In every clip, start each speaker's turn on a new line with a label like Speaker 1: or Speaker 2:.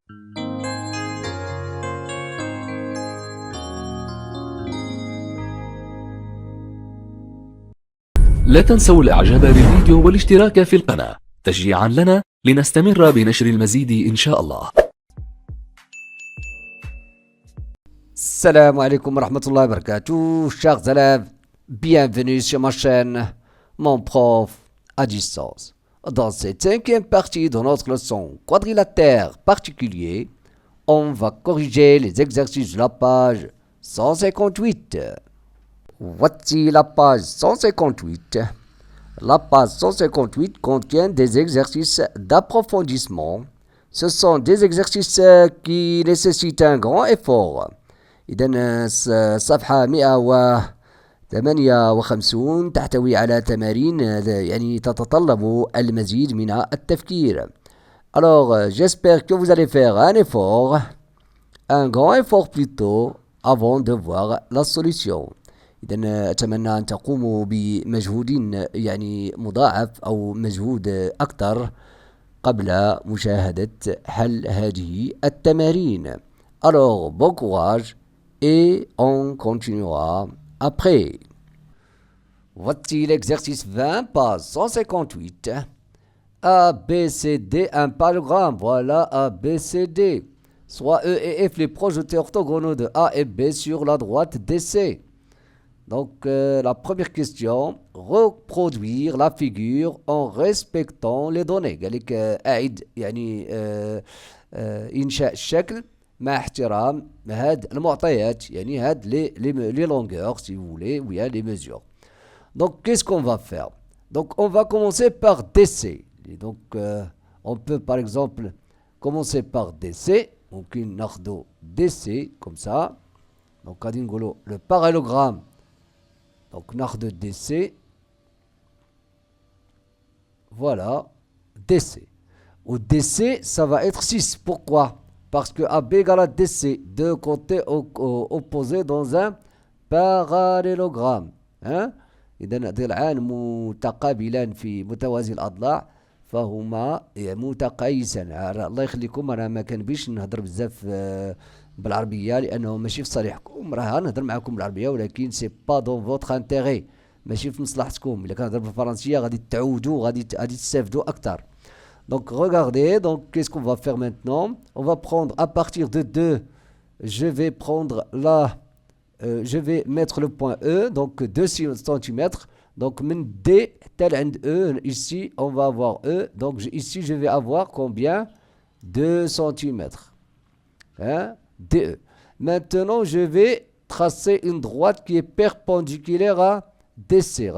Speaker 1: لا تنسوا الاعجاب بالفيديو والاشتراك في القناة تشجيعا لنا لنستمر بنشر المزيد إن شاء الله.
Speaker 2: Salam alaikum wa rahmatullahi wa barakatuh, chers élèves, bienvenue sur ma chaîne, mon prof à distance. Dans cette cinquième partie de notre leçon quadrilatère particulier, on va corriger les exercices de la page 158. Voici la page 158. La page 158 contient des exercices d'approfondissement. Ce sont des exercices qui nécessitent un grand effort. إذن صفحة 158 تحتوي على تمارين يعني تتطلب المزيد من التفكير. Alors, j'espère que vous allez faire un effort, un grand effort plutôt, avant de voir la solution. إذن أتمنى أن تقوموا بمجهود يعني مضاعف أو مجهود أكثر قبل مشاهدة حل هذه التمارين. Alors, bon courage et on continuera après. Voici l'exercice 20, page 158. A, B, C, D, un parallélogramme. Voilà A, B, C, D. Soit E et F les projetés orthogonaux de A et B sur la droite DC. Donc, la première question, reproduire la figure en respectant les données. قال لك أعد يعني إنشاء الشكل مع احترام هاد المعطيات يعني هاد les longueurs si vous voulez ou bien les mesures. Donc qu'est-ce qu'on va faire? Donc on va commencer par DC. Et donc on peut par exemple commencer par DC. Donc une nardo DC comme ça. Donc غادي نقولوا le parallélogramme. Donc nardo DC. Voilà DC. Au DC ça va être 6. Pourquoi? Parce que AB égale à DC, deux côtés opposés dans un parallélogramme. إذا ضلعان متقابلان في متوازي الأضلاع فهما متقايسان. الله يخليكم أنا ما كنبيش نهضر بزاف بالعربية لأنه ماشي في صالحكم، راه نهضر معكم بالعربية ولكن سي با دون فوتر انتيغي، ماشي في مصلحتكم. إلا كنهضر بالفرنسية غادي تعودوا غادي تستافدوا أكثر. Donc regardez, donc qu'est-ce qu'on va faire maintenant? On va prendre à partir de 2, je vais prendre là, je vais mettre le point E, donc 2 cm. Donc D tel E, ici on va avoir E, donc ici je vais avoir combien? 2 cm. DE. Maintenant je vais tracer une droite qui est perpendiculaire à DC.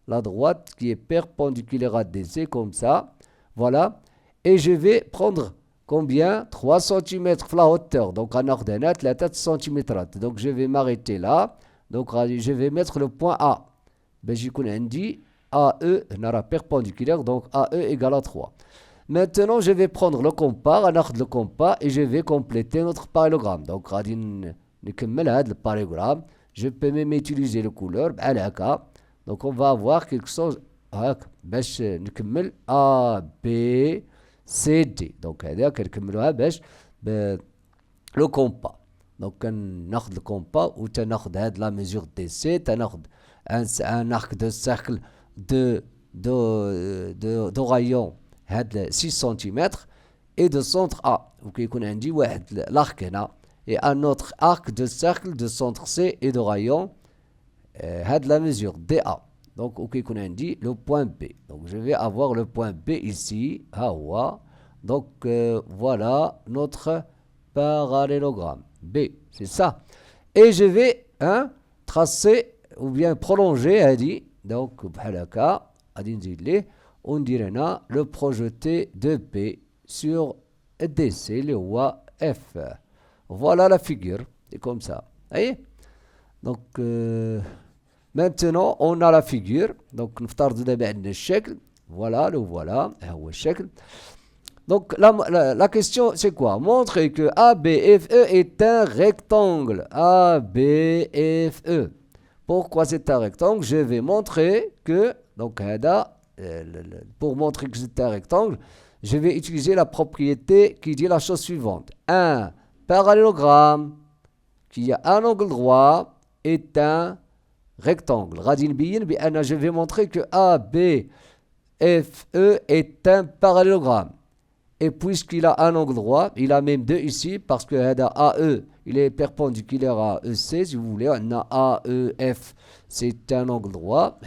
Speaker 2: La droite qui est perpendiculaire à DC comme ça. Voilà. Et je vais prendre combien? 3 cm la hauteur. Donc, en ordonnate, la 4 cm. Donc, je vais m'arrêter là. Donc, je vais mettre le point A. J'ai dit AE n'aura perpendiculaire. Donc, AE égale à 3. Maintenant, je vais prendre le compas, le compas, et je vais compléter notre parallélogramme. Donc, le parallélogramme. Je peux même utiliser le couleur. Donc, on va avoir quelque chose. باش نكمل A B C D. دونك هذا كنكملوها باش لو كومبا. دونك كناخذ الكومبا و تناخذ هاد لا ميزور دي سي تناخذ ان ارك دو سيركل دو رايون هاد 6 سنتيمتر اي دو سونتر A وكيكون عندي واحد لارك هنا et un autre arc de cercle de centre C et de rayon هاد la mesure DA. Donc, ok, qu'on a dit le point B. Donc, je vais avoir le point B ici. Donc, voilà notre parallélogramme. B, c'est ça. Et je vais tracer ou bien prolonger. Donc, on dirait le projeté de B sur DC, le F. Voilà la figure. C'est comme ça. Vous voyez? Donc, maintenant, on a la figure. Donc, نفترض دابا عندنا الشكل. Voilà, le voilà. هو الشكل. Donc, la question, c'est quoi? Montrer que ABFE est un rectangle. ABFE. Pourquoi c'est un rectangle? Je vais montrer que, donc, pour montrer que c'est un rectangle, je vais utiliser la propriété qui dit la chose suivante. Un parallélogramme qui a un angle droit est un rectangle. غادي نبين بأن je vais montrer que ABFE est un parallélogramme. Et puisqu'il a un angle droit, il a même deux ici, parce que AE, il est perpendiculaire à EC, si vous voulez. On a AEF, c'est un angle droit.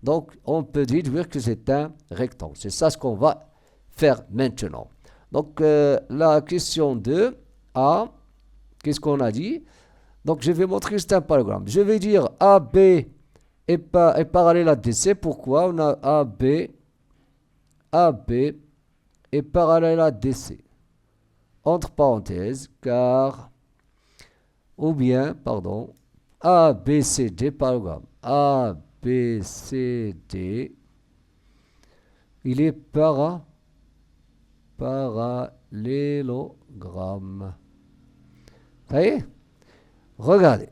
Speaker 2: Donc, on peut déduire que c'est un rectangle. C'est ça ce qu'on va faire maintenant. Donc, la question 2A, qu'est-ce qu'on a dit? Donc, je vais montrer que c'est un parallélogramme. Je vais dire AB est parallèle à DC. Pourquoi? On a AB est parallèle à DC. Entre parenthèses, car, ou bien, pardon, ABCD parallélogramme. ABCD, il est parallélogramme. Ça y est? Regardez.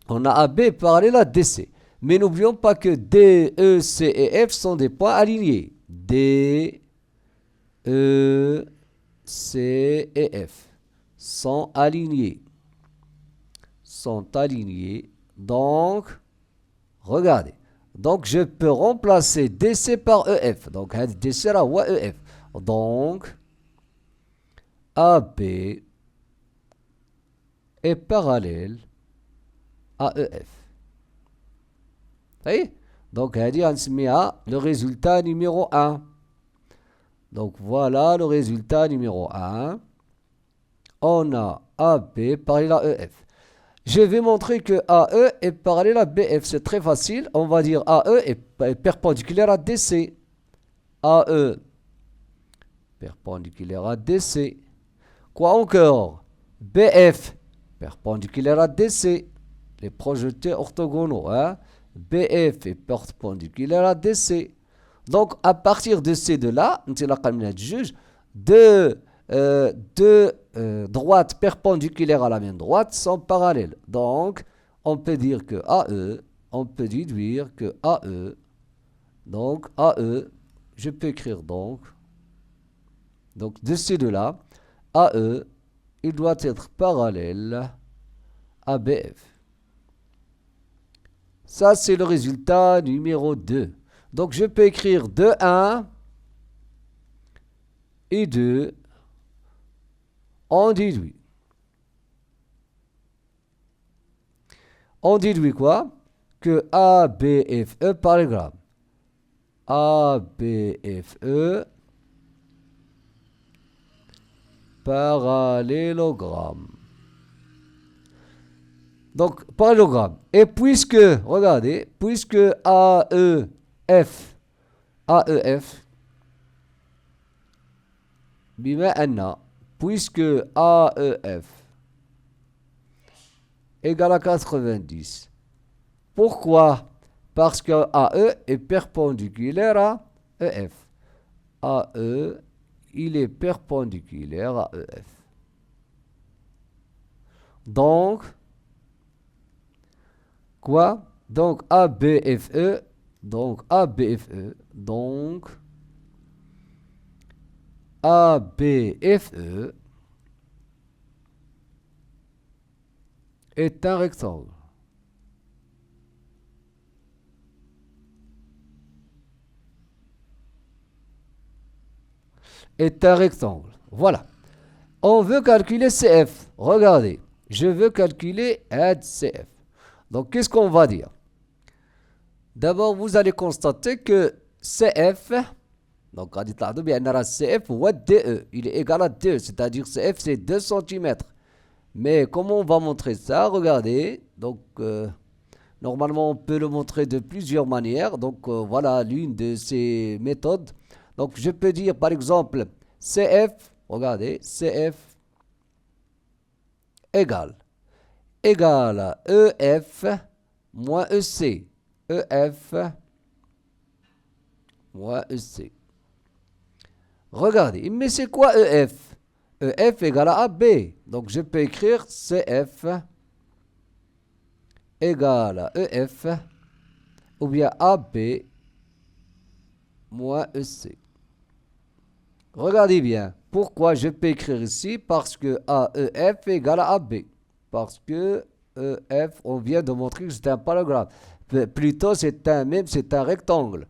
Speaker 2: On a AB parallèle à DC. Mais n'oublions pas que D, E, C et F sont des points alignés. D, E, C et F sont alignés. Donc, regardez. Donc, je peux remplacer DC par EF. Donc, DC là, ou EF. Donc, AB est parallèle à EF. Vous voyez? Donc, le résultat numéro 1. Donc, voilà le résultat numéro 1. On a AB parallèle à EF. Je vais montrer que AE est parallèle à BF. C'est très facile. On va dire AE est perpendiculaire à DC. AE perpendiculaire à DC. Quoi encore? BF perpendiculaire à DC. Les projetés orthogonaux. BF est perpendiculaire à DC. Donc, à partir de ces deux-là, deux droites perpendiculaires à la même droite sont parallèles. Donc, on peut dire que AE, on peut déduire que AE, donc AE, je peux écrire donc de ces deux-là, AE, il doit être parallèle à BF. Ça, c'est le résultat numéro 2. Donc, je peux écrire 2, 1 et 2. On déduit. On déduit quoi? Que ABFE parallélogramme. ABFE parallélogramme. Donc, parallélogramme. Et puisque, regardez, puisque AEF, puisque AEF égale à 90. Pourquoi? Parce que AE est perpendiculaire à EF. AE, il est perpendiculaire à EF. Donc, quoi? Donc, ABFE, donc ABFE est un rectangle. Est un rectangle. Voilà. On veut calculer CF. Regardez. Je veux calculer CF. Donc, qu'est-ce qu'on va dire? D'abord, vous allez constater que CF, donc, CF ou DE, il est égal à 2, c'est-à-dire CF, c'est 2 cm. Mais comment on va montrer ça? Regardez. Donc, normalement, on peut le montrer de plusieurs manières. Donc, voilà l'une de ces méthodes. Donc, je peux dire, par exemple, CF, regardez, CF égale à EF moins EC. EF moins EC. Regardez, mais c'est quoi EF? EF égale à AB. Donc, je peux écrire CF égale à EF ou bien AB moins EC. Regardez bien. Pourquoi je peux écrire ici? Parce que AEF égale à AB. Parce que EF, on vient de montrer que c'est un paragraphe. Plutôt, c'est un rectangle.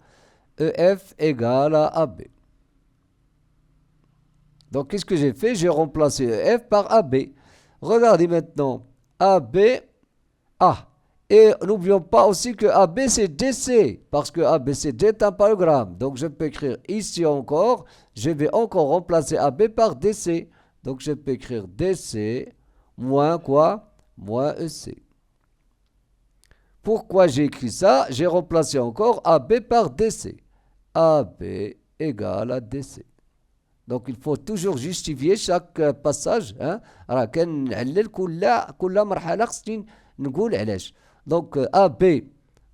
Speaker 2: EF égale à AB. Donc, qu'est-ce que j'ai fait? J'ai remplacé EF par AB. Regardez maintenant. AB, A. Et n'oublions pas aussi que AB c'est DC, parce que ABCD est un paragramme. Donc je peux écrire ici encore, je vais encore remplacer AB par DC. Donc je peux écrire DC moins quoi? Moins EC. Pourquoi j'ai écrit ça? J'ai remplacé encore AB par DC. AB égale à DC. Donc il faut toujours justifier chaque passage. راه كنعلل كل مرحلة خصني نقول علاش. Donc AB,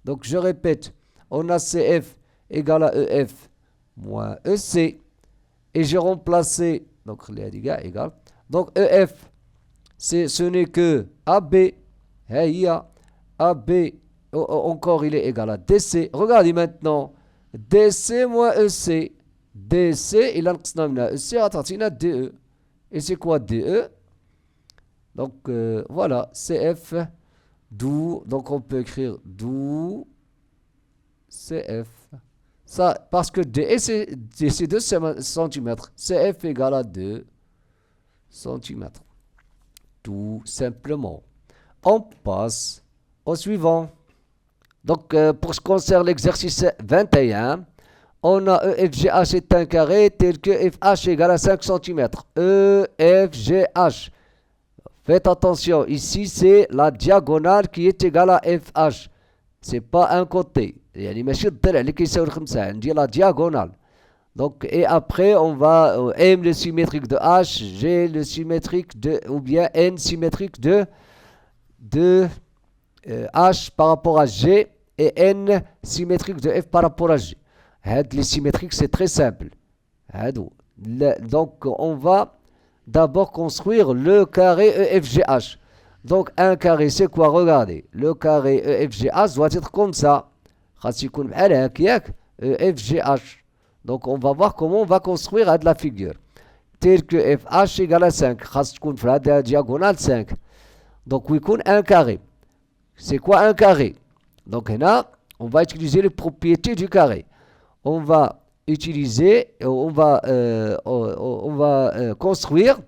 Speaker 2: donc je répète, on a CF égale à EF moins EC. Et j'ai remplacé, donc les dégâts égal. Donc EF, ce n'est que AB. AB, encore il est égal à DC. Regardez maintenant, DC moins EC. DC, il a EC, a DE. Et c'est quoi DE? Donc voilà, CF, d'où, donc on peut écrire d'où CF. Ça, parce que DE, c'est 2 cm. CF égale à 2 cm. Tout simplement. On passe au suivant. Donc, pour ce qui concerne l'exercice 21, on a EFGH est un carré tel que FH égale à 5 cm. EFGH. Faites attention, ici c'est la diagonale qui est égale à FH. C'est pas un côté. يعني ماشي الضلع اللي كيساوي 5 عندي la diagonale. Donc, et après, on va M le symétrique de H, G le symétrique de, ou bien N symétrique de H par rapport à G et N symétrique de F par rapport à G. Les symétriques, c'est très simple. Donc, on va d'abord construire le carré EFGH. Donc, un carré, c'est quoi? Regardez. Le carré EFGH doit être comme ça. EFGH. Donc, on va voir comment on va construire la figure. Tel que FH égale à 5. La diagonale 5. Donc, oui, un carré. C'est quoi un carré? Donc, là, on va utiliser les propriétés du carré. On va utiliser, on va construire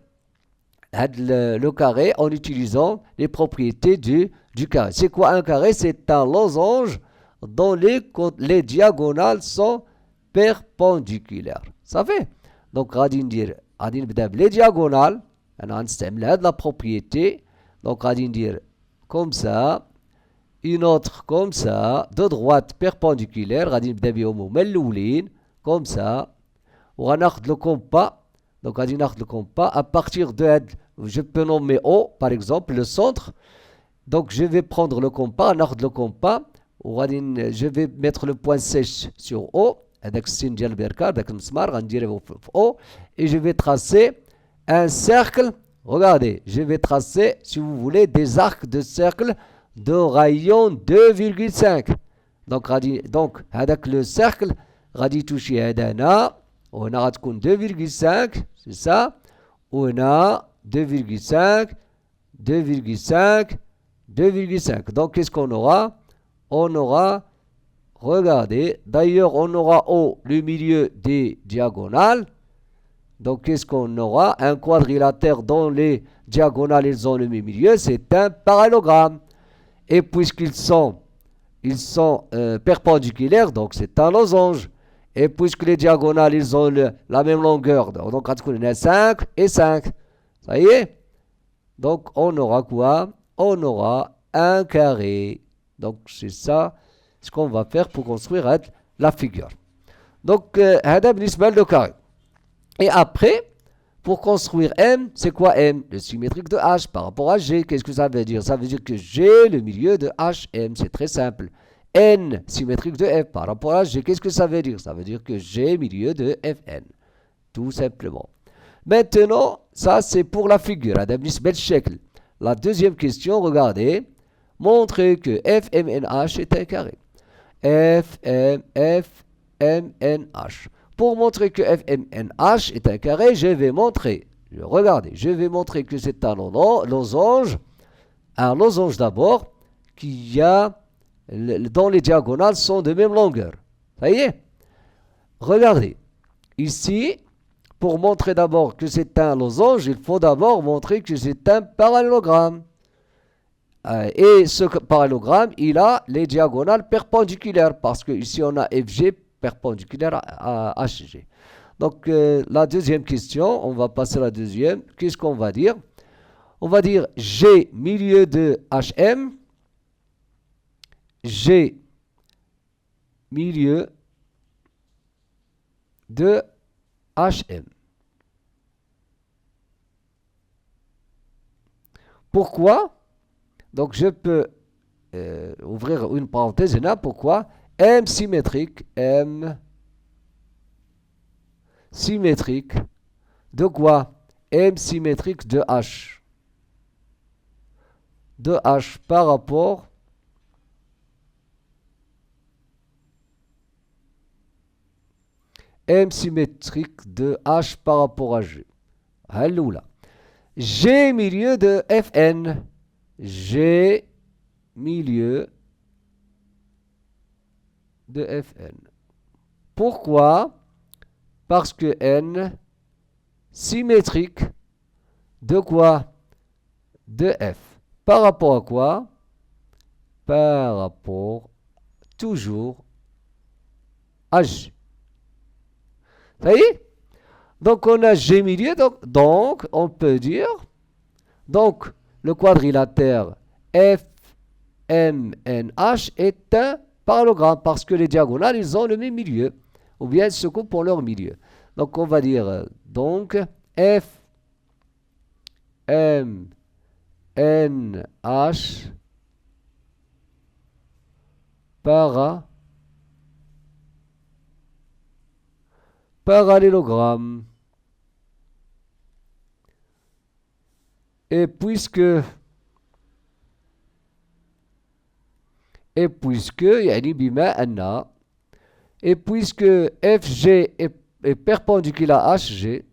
Speaker 2: le carré en utilisant les propriétés du carré. C'est quoi un carré? C'est un losange dont les diagonales sont perpendiculaires. Ça fait? Donc, غادي نبدا بلي diagonales. انا غنستعمل هاد la propriété. Donc, غادي ندير comme ça. Une autre comme ça, de droite perpendiculaire, غادي نبدا بهم هما الاولين comme ça. وغناخد le compas. Donc غادي ناخد le compas à partir de je peux nommer O par exemple le centre. Donc je vais prendre le compas, ناخد le compas وغادي je vais mettre le point sèche sur O. هذاك السين ديال البركه داك المسمار غنديره في O et je vais tracer un cercle. Regardez, je vais tracer si vous voulez des arcs de cercle de rayon 2,5. Donc هذاك le cercle غادي توشي هذا هنا وهنا غتكون 2,5 c'est ça وهنا 2,5 2,5 2,5. Donc qu'est-ce qu'on aura? On aura, regardez, d'ailleurs on aura au le milieu des diagonales. Donc qu'est-ce qu'on aura? Un quadrilatère dont les diagonales ils ont le même milieu, c'est un parallélogramme. Et puisqu'ils sont perpendiculaires, donc c'est un losange. Et puisque les diagonales, ils ont la même longueur, donc on a 5 et 5. Ça y est? Donc on aura quoi? On aura un carré. Donc c'est ça ce qu'on va faire pour construire la figure. Donc, هذا بالنسبة le carré. Et après, pour construire M, c'est quoi M? Le symétrique de H par rapport à G. Qu'est-ce que ça veut dire? Ça veut dire que G, le milieu de HM, c'est très simple. N, symétrique de F par rapport à G. Qu'est-ce que ça veut dire? Ça veut dire que G, milieu de Fn. Tout simplement. Maintenant, ça c'est pour la figure. La deuxième question, regardez. Montrez que FMNH est un carré. FMNH. pour montrer que FMNH est un carré, je vais montrer, regardez, je vais montrer que c'est un losange d'abord, qui a, dont les diagonales sont de même longueur. Ça y est? Regardez, ici, pour montrer d'abord que c'est un losange, il faut d'abord montrer que c'est un parallélogramme. Et ce parallélogramme, il a les diagonales perpendiculaires, parce que ici on a FG perpendiculaire à HG. Donc la deuxième question, on va passer à la deuxième. Qu'est-ce qu'on va dire? On va dire G milieu de HM, G milieu de HM. Pourquoi? Donc je peux ouvrir une parenthèse là. Pourquoi? M symétrique de quoi? M symétrique de H. De H par rapport M symétrique de H par rapport à G. Halloula. G milieu de Fn. G milieu de Fn. Pourquoi? Parce que N symétrique de quoi? De F. Par rapport à quoi? Par rapport toujours à G. Ça y est? Donc on a G milieu, donc on peut dire, donc le quadrilatère FMNH est un parallélogramme parce que les diagonales, ils ont le même milieu, ou bien ils se coupent pour leur milieu. Donc on va dire, donc FMNH parallélogramme. Et puisque يعني بما أن et puisque FG est perpendiculaire à HG,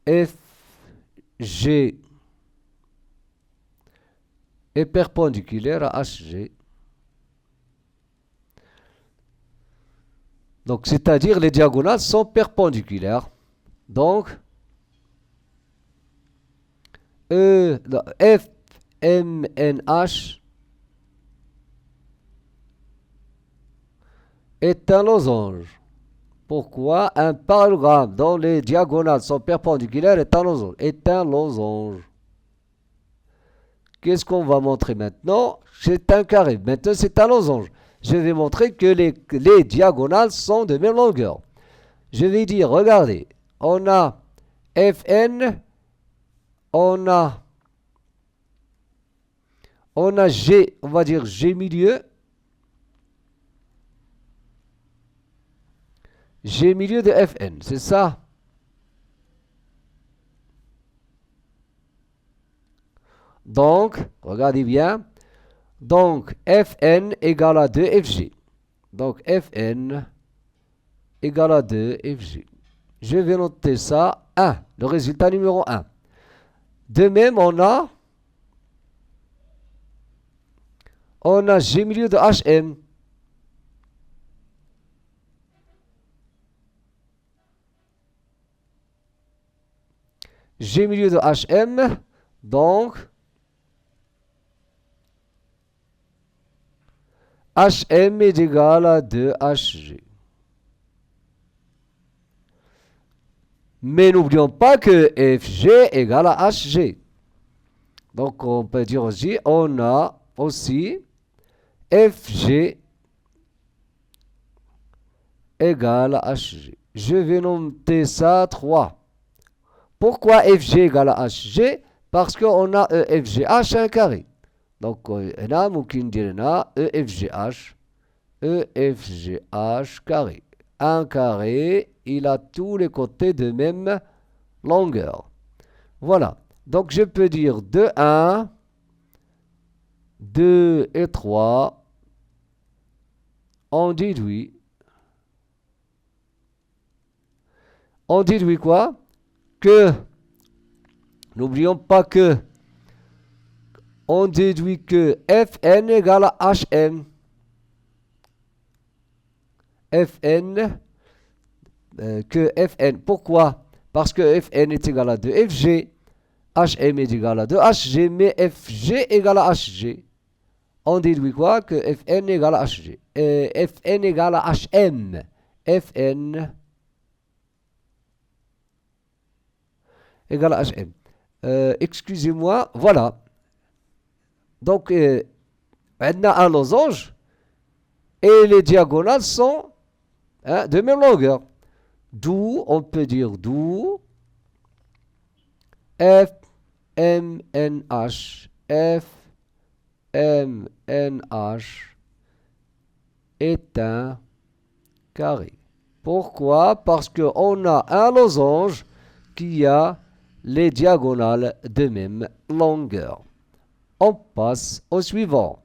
Speaker 2: FG est perpendiculaire à HG, donc c'est-à-dire les diagonales sont perpendiculaires. Donc FMNH est un losange. Pourquoi? Un parallélogramme dont les diagonales sont perpendiculaires est un losange. Qu'est-ce qu'on va montrer maintenant? C'est un carré. Maintenant, c'est un losange. Je vais montrer que les diagonales sont de même longueur. Je vais dire, regardez, on a Fn, on a G, on va dire G milieu. G milieu de Fn, c'est ça? Donc, regardez bien. Donc, Fn égale à 2 Fg. Donc, Fn égale à 2 Fg. Je vais noter ça 1, le résultat numéro 1. De même, on a G milieu de HM. G milieu de HM, donc HM est égal à 2HG. Mais n'oublions pas que FG est égal à HG. Donc on peut dire aussi, on a aussi FG égale à HG. Je vais noter ça 3. Pourquoi FG égale à HG? Parce qu'on a EFGH un carré. Donc, هنا ممكن ندير هنا EFGH carré. Un carré, il a tous les côtés de même longueur. Voilà. Donc, je peux dire 2, 1, 2 et 3. On déduit On déduit quoi? Que, n'oublions pas que, on déduit que Fn égale à Hm. Fn, que Fn, pourquoi? Parce que Fn est égal à 2Fg, Hm est égal à 2Hg, mais Fg égale à Hg. On déduit quoi? Que Fn égale à Hg. Fn égale à Hm. Fn égale à Hm. Excusez-moi, voilà. Donc, on a un losange et les diagonales sont de même longueur. D'où, on peut dire d'où F, M, N, H. F, M, N, H est un carré. Pourquoi? Parce qu'on a un losange qui a les diagonales de même longueur. On passe au suivant.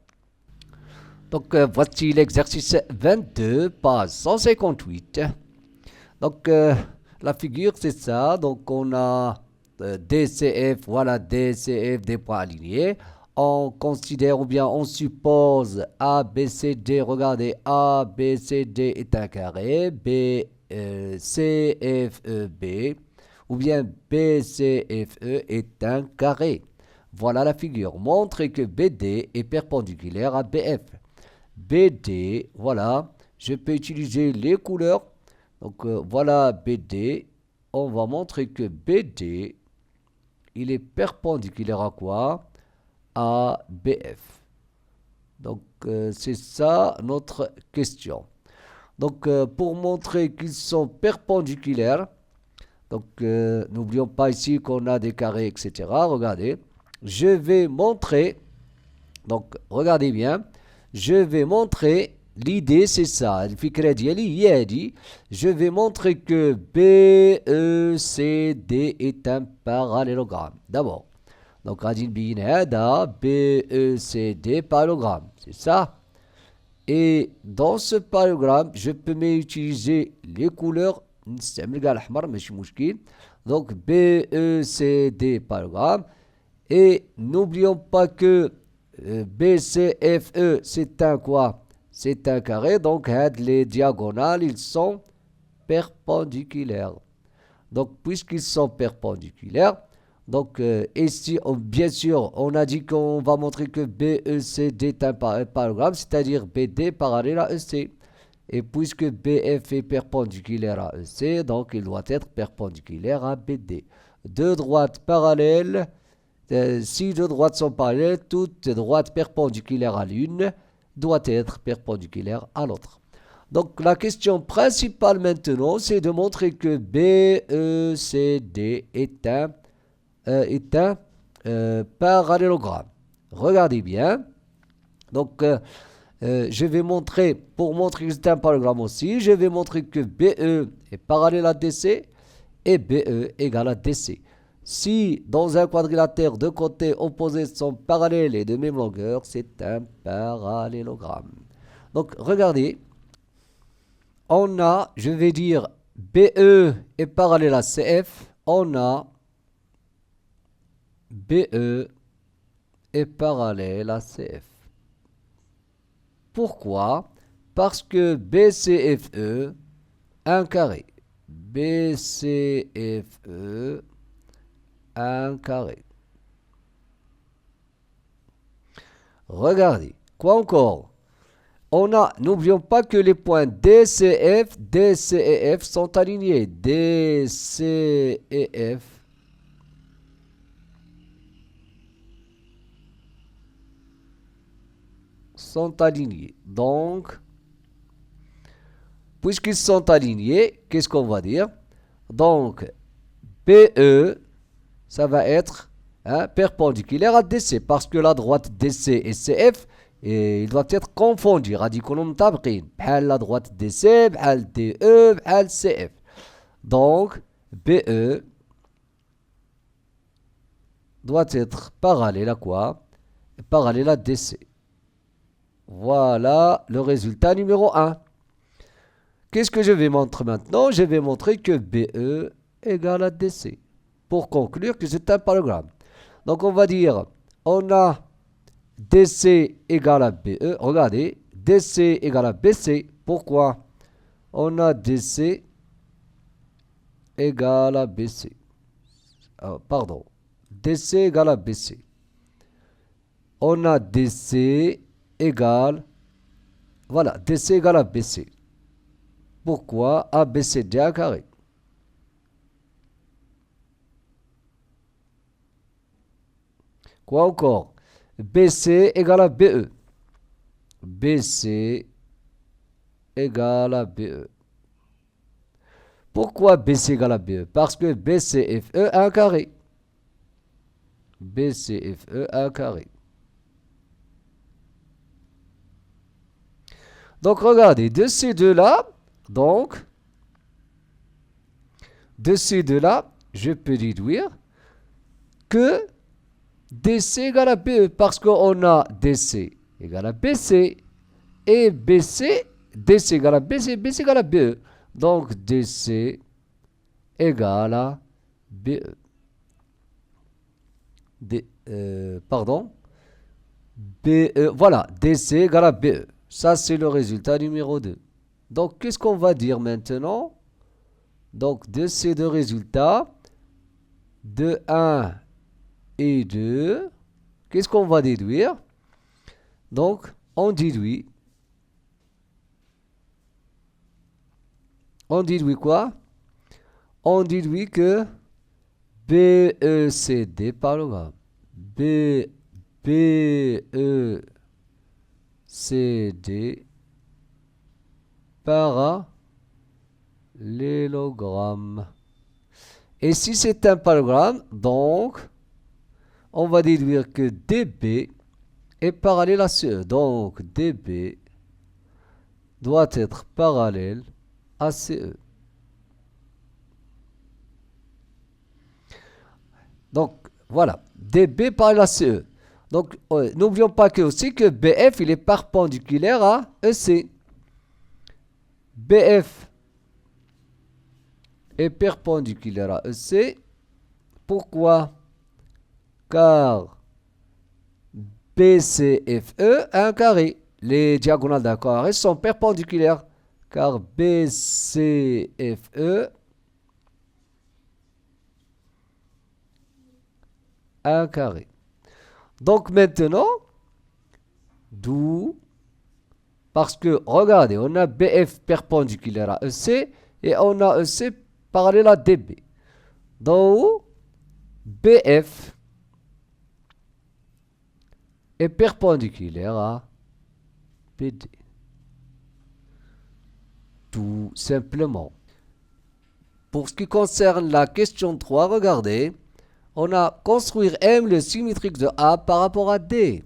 Speaker 2: Donc, voici l'exercice 22, page 158. Donc, la figure, c'est ça. Donc, on a DCF, voilà DCF, des points alignés. On considère ou bien on suppose ABCD, regardez, ABCD est un carré, CFEB, ou bien BCFE est un carré. Voilà la figure. Montrez que BD est perpendiculaire à BF. BD, voilà, je peux utiliser les couleurs. Donc voilà BD. On va montrer que BD, il est perpendiculaire à quoi? À BF. Donc c'est ça notre question. Donc pour montrer qu'ils sont perpendiculaires, donc n'oublions pas ici qu'on a des carrés, etc. Regardez, je vais montrer, donc regardez bien, je vais montrer, l'idée c'est ça, je vais montrer que BECD est un parallélogramme. D'abord, donc radin bin hada BECD parallélogramme, c'est ça. Et dans ce parallélogramme, je peux utiliser les couleurs. Donc BECD parallélogramme. Et n'oublions pas que BCFE, c'est un quoi? C'est un carré, donc les diagonales, ils sont perpendiculaires. Donc, puisqu'ils sont perpendiculaires, donc ici, bien sûr, on a dit qu'on va montrer que BECD est un parallélogramme, c'est-à-dire BD parallèle à EC. Et puisque BF est perpendiculaire à EC, donc il doit être perpendiculaire à BD. Deux droites parallèles. Si deux droites sont parallèles, toute droite perpendiculaire à l'une doit être perpendiculaire à l'autre. Donc la question principale maintenant, c'est de montrer que BECD est un parallélogramme. Regardez bien. Donc je vais montrer, pour montrer que c'est un parallélogramme aussi, je vais montrer que BE est parallèle à DC et BE égale à DC. Si dans un quadrilatère, deux côtés opposés sont parallèles et de même longueur, c'est un parallélogramme. Donc, regardez. On a, je vais dire, BE est parallèle à CF. On a BE est parallèle à CF. Pourquoi? Parce que BCFE, un carré. BCFE, un carré. Regardez. Quoi encore? On a, n'oublions pas que les points DCF, DC et F sont alignés. DC et F sont alignés. Donc, puisqu'ils sont alignés, qu'est-ce qu'on va dire? Donc, BE, ça va être perpendiculaire à DC, parce que la droite DC et CF, ils doivent être confondus. Radicolum tabqin. La droite DC, DE, CF. Donc, BE doit être parallèle à quoi? Parallèle à DC. Voilà le résultat numéro 1. Qu'est-ce que je vais montrer maintenant? Je vais montrer que BE égale à DC. Pour conclure que c'est un parallélogramme. Donc on va dire, on a DC égale à BE. Regardez, DC égale à BC. Pourquoi? On a DC égale à BC. Pardon. DC égale à BC. On a DC égale, voilà, DC égale à BC. Pourquoi? ABCD à carré. Quoi encore? BC égale à BE. BC égale à BE. Pourquoi BC égale à BE? Parce que BCFE a un carré. BCFE a un carré. Donc regardez, de ces deux-là, donc, de ces deux-là, je peux déduire que DC égale à BE parce qu'on a DC égale à BC et DC égale à BC, BC égale à BE. Donc DC égale à BE. Pardon. BE, voilà, DC égale à BE. Ça, c'est le résultat numéro 2. Donc, qu'est-ce qu'on va dire maintenant? Donc, de ces deux résultats, de 1 et 2, qu'est-ce qu'on va déduire? Donc, on déduit quoi? On déduit que BECD parallélogramme. BECD parallélogramme. Et si c'est un parallélogramme, donc, on va déduire que DB est parallèle à CE. Donc, DB doit être parallèle à CE. Donc, voilà. DB parallèle à CE. Donc, n'oublions pas que aussi que BF, il est perpendiculaire à EC. BF est perpendiculaire à EC. Pourquoi? Car BCFE a un carré. Les diagonales d'un carré sont perpendiculaires. Car BCFE a un carré. Donc maintenant, d'où? Parce que, regardez, on a BF perpendiculaire à EC et on a EC parallèle à DB. Donc, BF est perpendiculaire à BD. Tout simplement. Pour ce qui concerne la question 3, regardez, on a construire M le symétrique de A par rapport à D.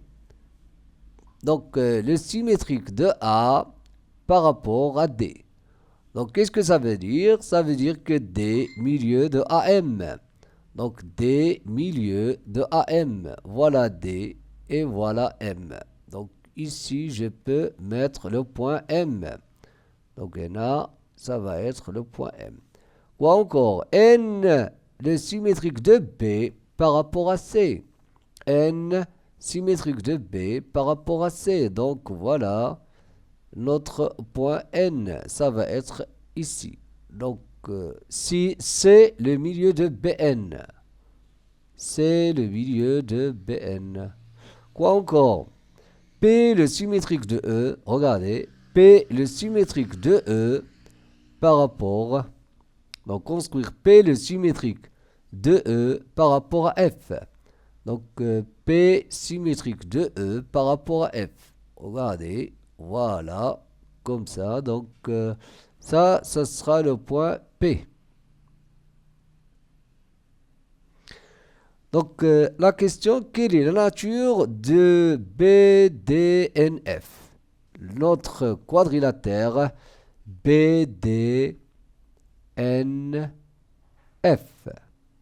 Speaker 2: Donc, le symétrique de A par rapport à D. Donc, qu'est-ce que ça veut dire? Ça veut dire que D, milieu de AM. Donc, D, milieu de AM. Voilà D et voilà M. Donc, ici, je peux mettre le point M. Donc, là, ça va être le point M. Ou encore, N, le symétrique de B par rapport à C. N, symétrique de B par rapport à C. Donc, voilà notre point N. Ça va être ici. Donc, si c'est le milieu de BN. C'est le milieu de BN. Quoi encore? P, le symétrique de E. Regardez. P, le symétrique de E par rapport. Donc, construire P, le symétrique de E par rapport à F. Donc, P symétrique de E par rapport à F. Regardez. Voilà. Comme ça. Donc, ça sera le point P. Donc, la question, quelle est la nature de BDNF? Notre quadrilatère BDNF.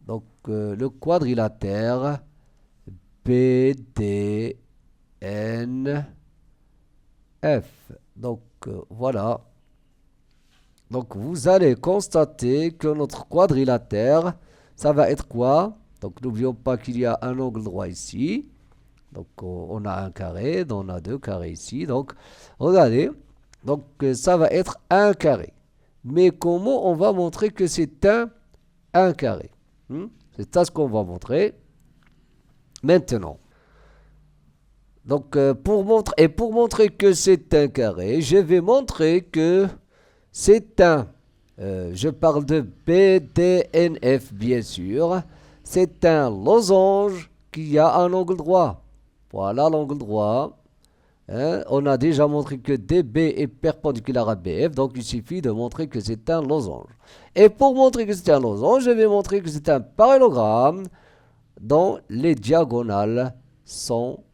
Speaker 2: Donc, le quadrilatère BDNF. Donc, voilà Donc vous allez constater que notre quadrilatère, ça va être quoi? Donc n'oublions pas qu'il y a un angle droit ici. Donc on a un carré, on a deux carrés ici. Donc regardez, donc ça va être un carré. Mais comment on va montrer que c'est un carré? C'est ça ce qu'on va montrer maintenant. Donc pour montrer que c'est un carré, je vais montrer que c'est je parle de BDNF bien sûr, c'est un losange qui a un angle droit. Voilà l'angle droit. On a déjà montré que DB est perpendiculaire à BF, donc il suffit de montrer que c'est un losange. Et pour montrer que c'est un losange, je vais montrer que c'est un parallélogramme dont les diagonales sont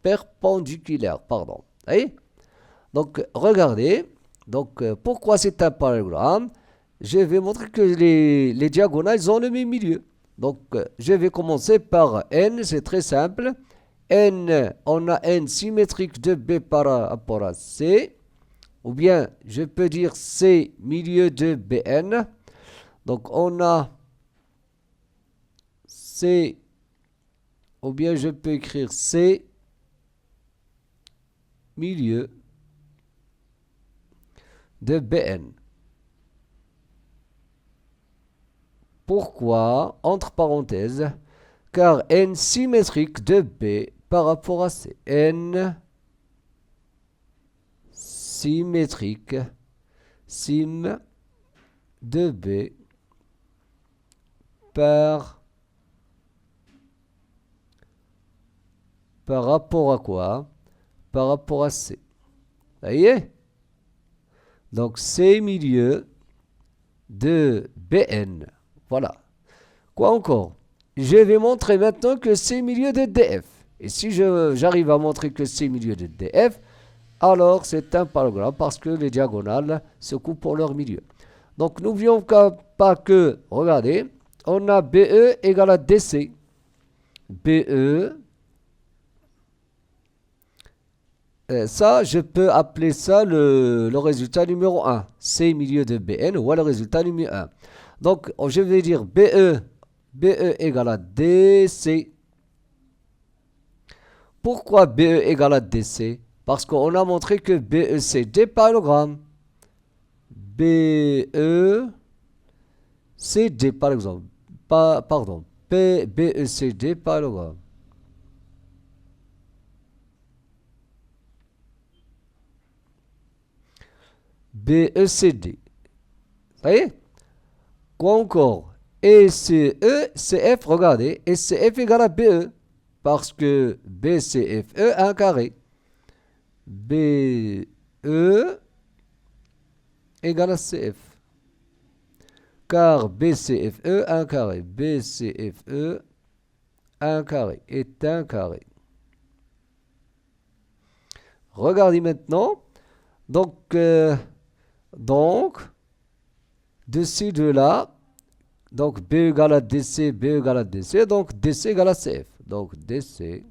Speaker 2: perpendiculaires. Pardon. Voyez? Donc, regardez. Donc, pourquoi c'est un parallélogramme? Je vais montrer que les diagonales ont le même milieu. Donc, je vais commencer par N, c'est très simple. N, on a N symétrique de B par rapport à C. Ou bien, je peux dire C milieu de BN. Donc, on a C, ou bien je peux écrire C milieu de BN. Pourquoi? Entre parenthèses, car N symétrique de B par rapport à C. N symétrique sim de B par rapport à quoi? Par rapport à C. Vous voyez? Donc C milieu de BN. Voilà. Quoi encore? Je vais montrer maintenant que C milieu de DF. Et si j'arrive à montrer que C milieu de DF, alors c'est un parallélogramme parce que les diagonales se coupent pour leur milieu. Donc n'oublions pas que, regardez, on a BE égale à DC. BE, ça, je peux appeler ça le résultat numéro 1. C milieu de BN ou le résultat numéro 1. Donc, je vais dire BE égale à DC. Pourquoi BE égale à DC? Parce qu'on a montré que BE c'est des parallélogrammes. BE c'est des, par exemple. Pardon. BE c'est des parallélogrammes. BECD. Ça y est? Quoi encore? ECE, CF, regardez, ECF égale à BE. Parce que BCFE a un carré. BE égale à CF. Car BCFE a un carré. BCFE un carré est un carré. Regardez maintenant. Donc, de ces deux-là, donc B égale à DC, B égale à DC, donc DC égale à CF. Donc DC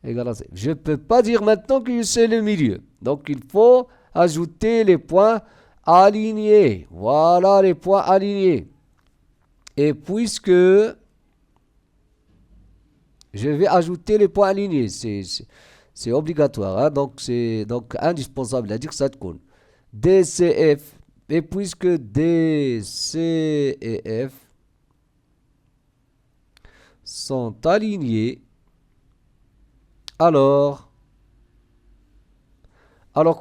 Speaker 2: égale à CF. Je ne peux pas dire maintenant que c'est le milieu. Donc il faut ajouter les points alignés. Voilà les points alignés. Et puisque je vais ajouter les points alignés, c'est obligatoire, hein? Donc c'est indispensable à dire ça compte. DCF. Et puisque DC et F sont alignés, alors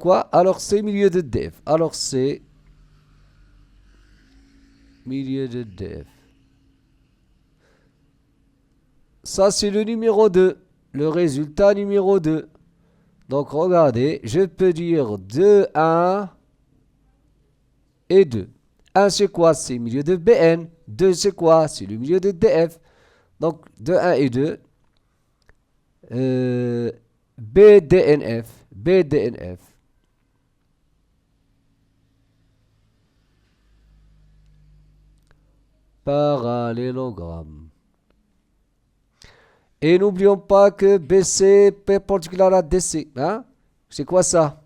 Speaker 2: quoi? Alors c'est milieu de DF. Alors c'est milieu de DF. Ça c'est le numéro 2. Le résultat numéro 2. Donc regardez, je peux dire 2, 1 et 2. 1 c'est quoi? C'est le milieu de BN. 2 c'est quoi? C'est le milieu de DF. Donc 2, 1 et 2. BDNF. BDNF. Parallélogramme. Et n'oublions pas que BC perpendiculaire à DC. Hein? C'est quoi ça?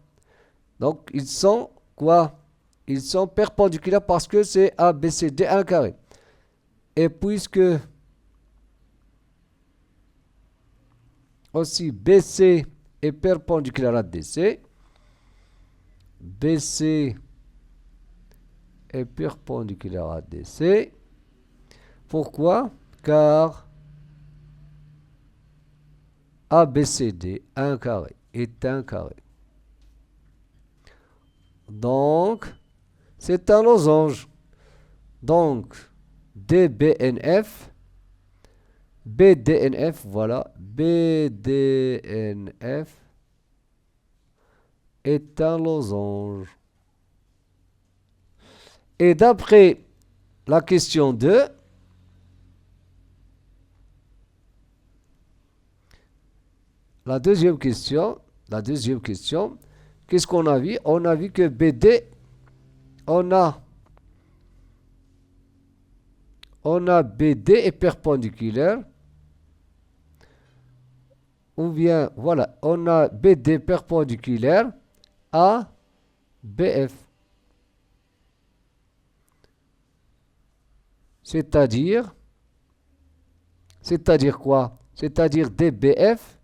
Speaker 2: Donc, ils sont quoi? Ils sont perpendiculaires parce que c'est ABCD 1 carré. Et puisque aussi BC est perpendiculaire à DC, BC est perpendiculaire à DC. Pourquoi? Car ABCD 1 carré est 1 carré. Donc, c'est un losange. Donc, DBNF, BDNF, voilà, BDNF est un losange. Et d'après la question 2, la deuxième question, qu'est-ce qu'on a vu? On a vu que BD, on a BD est perpendiculaire. Ou bien, voilà, on a BD perpendiculaire à BF. C'est-à-dire quoi? C'est-à-dire DBF,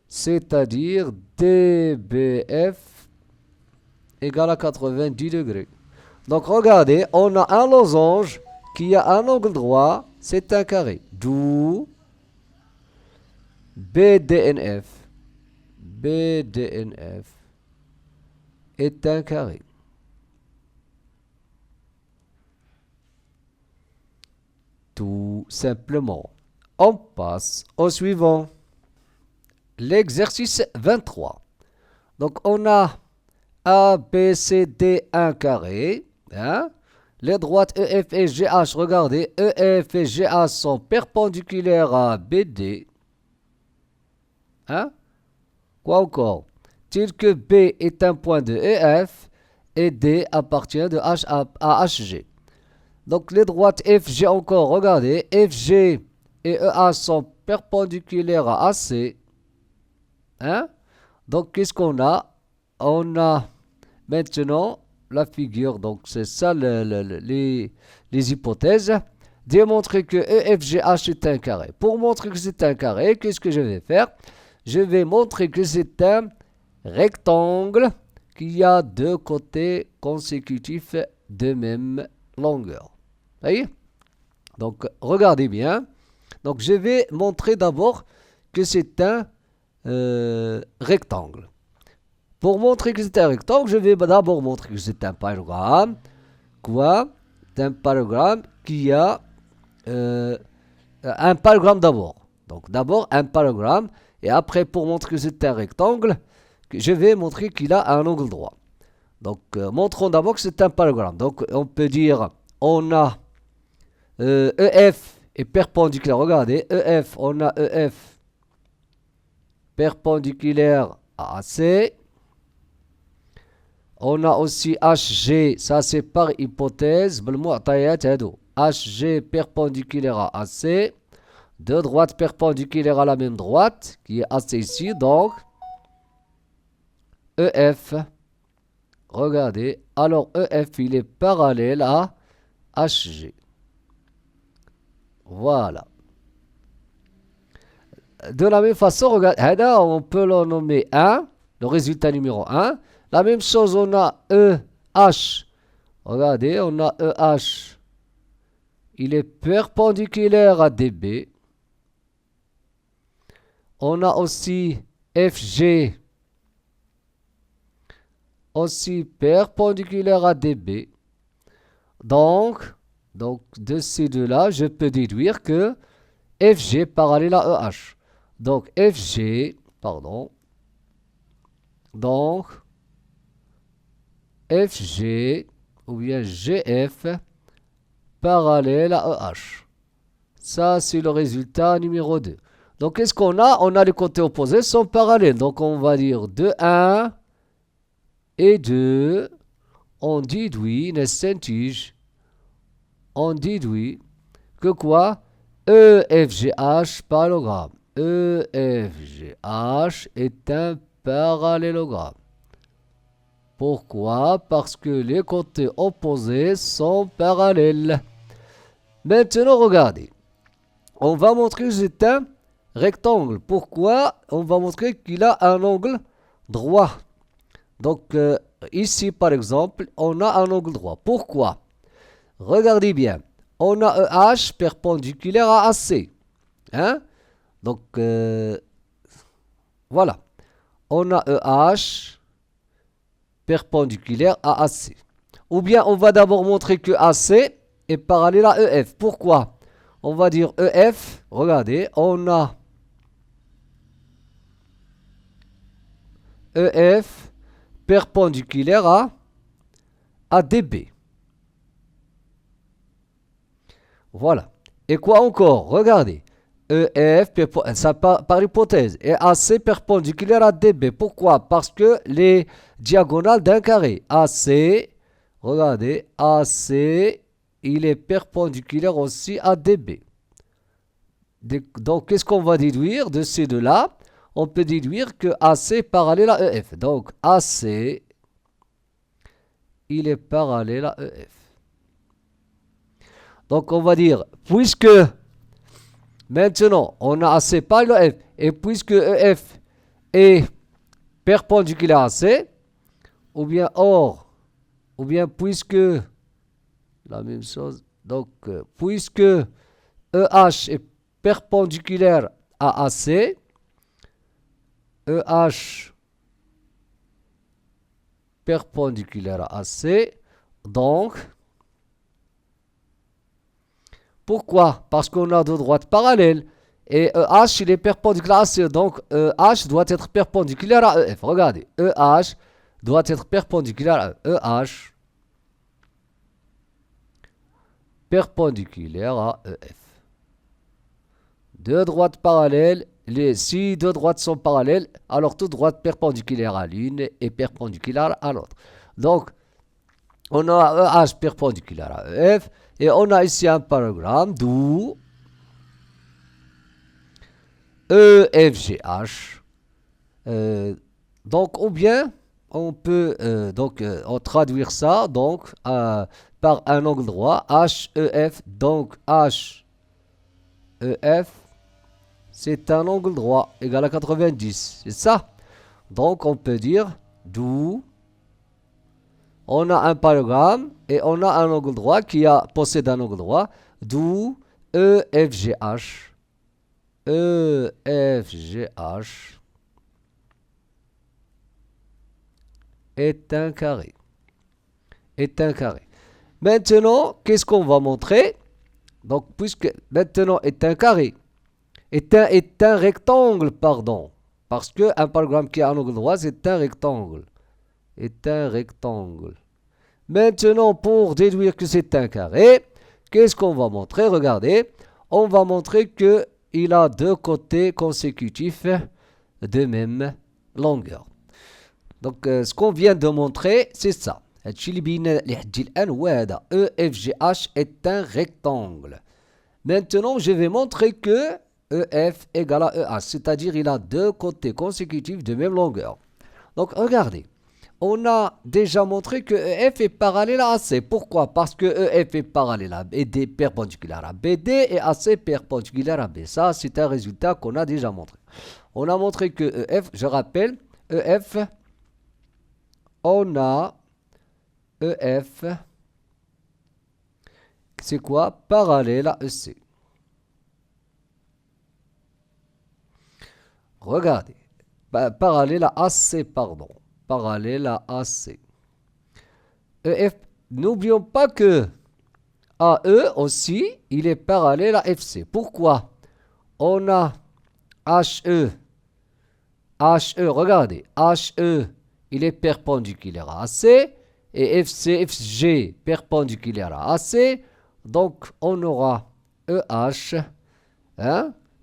Speaker 2: c'est-à-dire DBF égale à 90 degrés. Donc regardez, on a un losange qui a un angle droit, c'est un carré. D'où BDNF est un carré. Tout simplement. On passe au suivant. L'exercice 23. Donc on a ABCD 1 carré. Hein? Les droites EF et GH, regardez, EF et GH sont perpendiculaires à BD. Hein? Quoi encore? Tel que B est un point de EF et D appartient de H à HG. Donc les droites FG encore, regardez, FG et EH sont perpendiculaires à AC. Hein? Donc qu'est-ce qu'on a? On a maintenant la figure, donc c'est ça les hypothèses. Démontrer que EFGH est un carré. Pour montrer que c'est un carré, qu'est-ce que je vais faire? Je vais montrer que c'est un rectangle qui a deux côtés consécutifs de même longueur. Vous voyez? Donc regardez bien. Donc je vais montrer d'abord que c'est un rectangle. Pour montrer que c'est un rectangle, je vais d'abord montrer que c'est un parallélogramme. Quoi? C'est un parallélogramme qui a un parallélogramme d'abord. Donc d'abord un parallélogramme. Et après, pour montrer que c'est un rectangle, je vais montrer qu'il a un angle droit. Donc montrons d'abord que c'est un parallélogramme. Donc on peut dire, on a EF est perpendiculaire. Regardez, EF, on a EF perpendiculaire à AC. On a aussi HG, ça c'est par hypothèse, HG perpendiculaire à AC, deux droites perpendiculaires à la même droite, qui est AC ici, donc EF, regardez, alors EF il est parallèle à HG. Voilà. De la même façon, regardez, on peut le nommer 1, le résultat numéro 1. La même chose, on a EH. Regardez, on a EH. Il est perpendiculaire à DB. On a aussi FG. Aussi perpendiculaire à DB. Donc de ces deux-là, je peux déduire que FG parallèle à EH. Donc FG, pardon. Donc FG ou bien GF parallèle à EH. Ça, c'est le résultat numéro 2. Donc, qu'est-ce qu'on a? On a les côtés opposés sont parallèles. Donc, on va dire 2, 1 et 2. On déduit, n'est-ce on déduit que quoi? EFGH parallélogramme. EFGH est un parallélogramme. Pourquoi? Parce que les côtés opposés sont parallèles. Maintenant, regardez. On va montrer que c'est un rectangle. Pourquoi? On va montrer qu'il a un angle droit. Donc, ici, par exemple, on a un angle droit. Pourquoi? Regardez bien. On a EH perpendiculaire à AC. Hein? Donc, voilà. On a EH perpendiculaire à AC. Ou bien, on va d'abord montrer que AC est parallèle à EF. Pourquoi? On va dire EF. Regardez, on a EF perpendiculaire à DB. Voilà. Et quoi encore? Regardez. EF, ça par hypothèse. Et AC perpendiculaire à DB. Pourquoi? Parce que les diagonales d'un carré. AC, regardez, AC, il est perpendiculaire aussi à DB. Donc, qu'est-ce qu'on va déduire de ces deux-là? On peut déduire que AC est parallèle à EF. Donc, AC, il est parallèle à EF. Donc, on va dire, puisque maintenant, on a AC parallèle à EF, et puisque EF est perpendiculaire à AC, ou bien puisque, la même chose, donc, puisque EH est perpendiculaire à AC, EH perpendiculaire à AC, donc, pourquoi? Parce qu'on a deux droites parallèles, et EH il est perpendiculaire à AC, donc EH doit être perpendiculaire à EF. Regardez, EH doit être perpendiculaire à EH, perpendiculaire à EF. Deux droites parallèles, si deux droites sont parallèles, alors toute droite perpendiculaire à l'une est perpendiculaire à l'autre. Donc, on a EH perpendiculaire à EF, et on a ici un parallélogramme, d'où EFGH. Donc, ou bien, on peut traduire ça donc, par un angle droit, HEF. Donc, HEF, c'est un angle droit égal à 90. C'est ça. Donc, on peut dire d'où on a un parallélogramme et on a un angle droit qui possède un angle droit, d'où EFGH. EFGH est un carré. Maintenant, qu'est-ce qu'on va montrer? Donc, puisque maintenant est un carré, est un rectangle, pardon. Parce qu'un parallélogramme qui a un angle droit, c'est un rectangle. Est un rectangle. Maintenant, pour déduire que c'est un carré, qu'est-ce qu'on va montrer? Regardez, on va montrer qu'il a deux côtés consécutifs de même longueur. Donc, ce qu'on vient de montrer, c'est ça. EFGH est un rectangle. Maintenant, je vais montrer que EF égale à EH, c'est-à-dire il a deux côtés consécutifs de même longueur. Donc, regardez. On a déjà montré que EF est parallèle à AC. Pourquoi? Parce que EF est parallèle à BD, perpendiculaire à BD, et AC perpendiculaire à B. Ça, c'est un résultat qu'on a déjà montré. On a montré que EF, je rappelle, EF, on a EF, c'est quoi? Parallèle à EC. Regardez, parallèle à AC, pardon. Parallèle à AC. EF, n'oublions pas que AE aussi, il est parallèle à FC. Pourquoi? On a HE, regardez, HE, il est perpendiculaire à AC, et FC, FG, perpendiculaire à AC, donc on aura EH,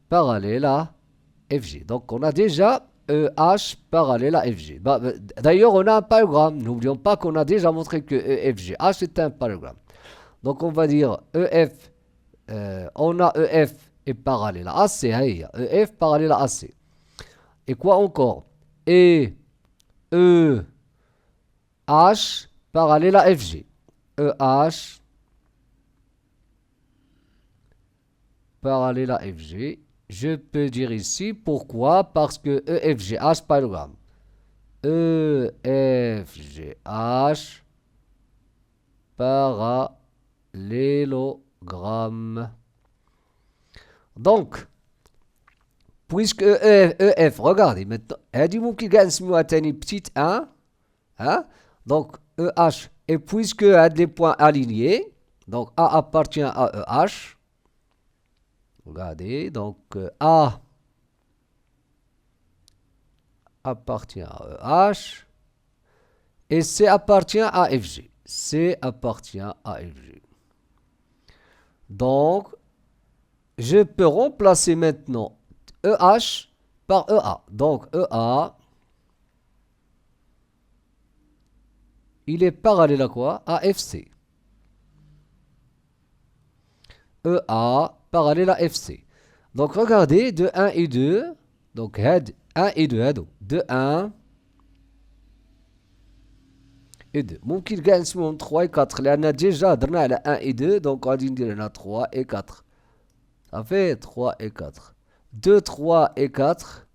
Speaker 2: parallèle à FG. Donc on a déjà EH parallèle à FG. D'ailleurs, on a un parallélogramme. N'oublions pas qu'on a déjà montré que EFGH est un parallélogramme. Donc, on va dire EF, on a EF est parallèle à AC. EF parallèle à AC. Et quoi encore? Et EH H parallèle à FG. EH parallèle à FG. Je peux dire ici pourquoi? Parce que EFGH parallélogramme. EFGH parallélogramme. Donc, puisque EF, regardez maintenant, هذه ممكن قاعد نسميوها تاني petite 1, hein? Donc EH, et puisque a des points alignés, donc A appartient à EH, regardez, donc A appartient à EH, et C appartient à FG. C appartient à FG. Donc, je peux remplacer maintenant EH par EA. Donc, EA, il est parallèle à quoi? À FC. EA parallèle à FC. Donc, regardez, de 1 et 2. Donc, head 1 et 2. De 1 et 2. ممكن كاع نسموهم 3 et 4. لأن déjà درنا على 1 et 2. Donc, غادي ندير هنا 3 et 4. Ça fait 3 et 4. 2, 3 et 4.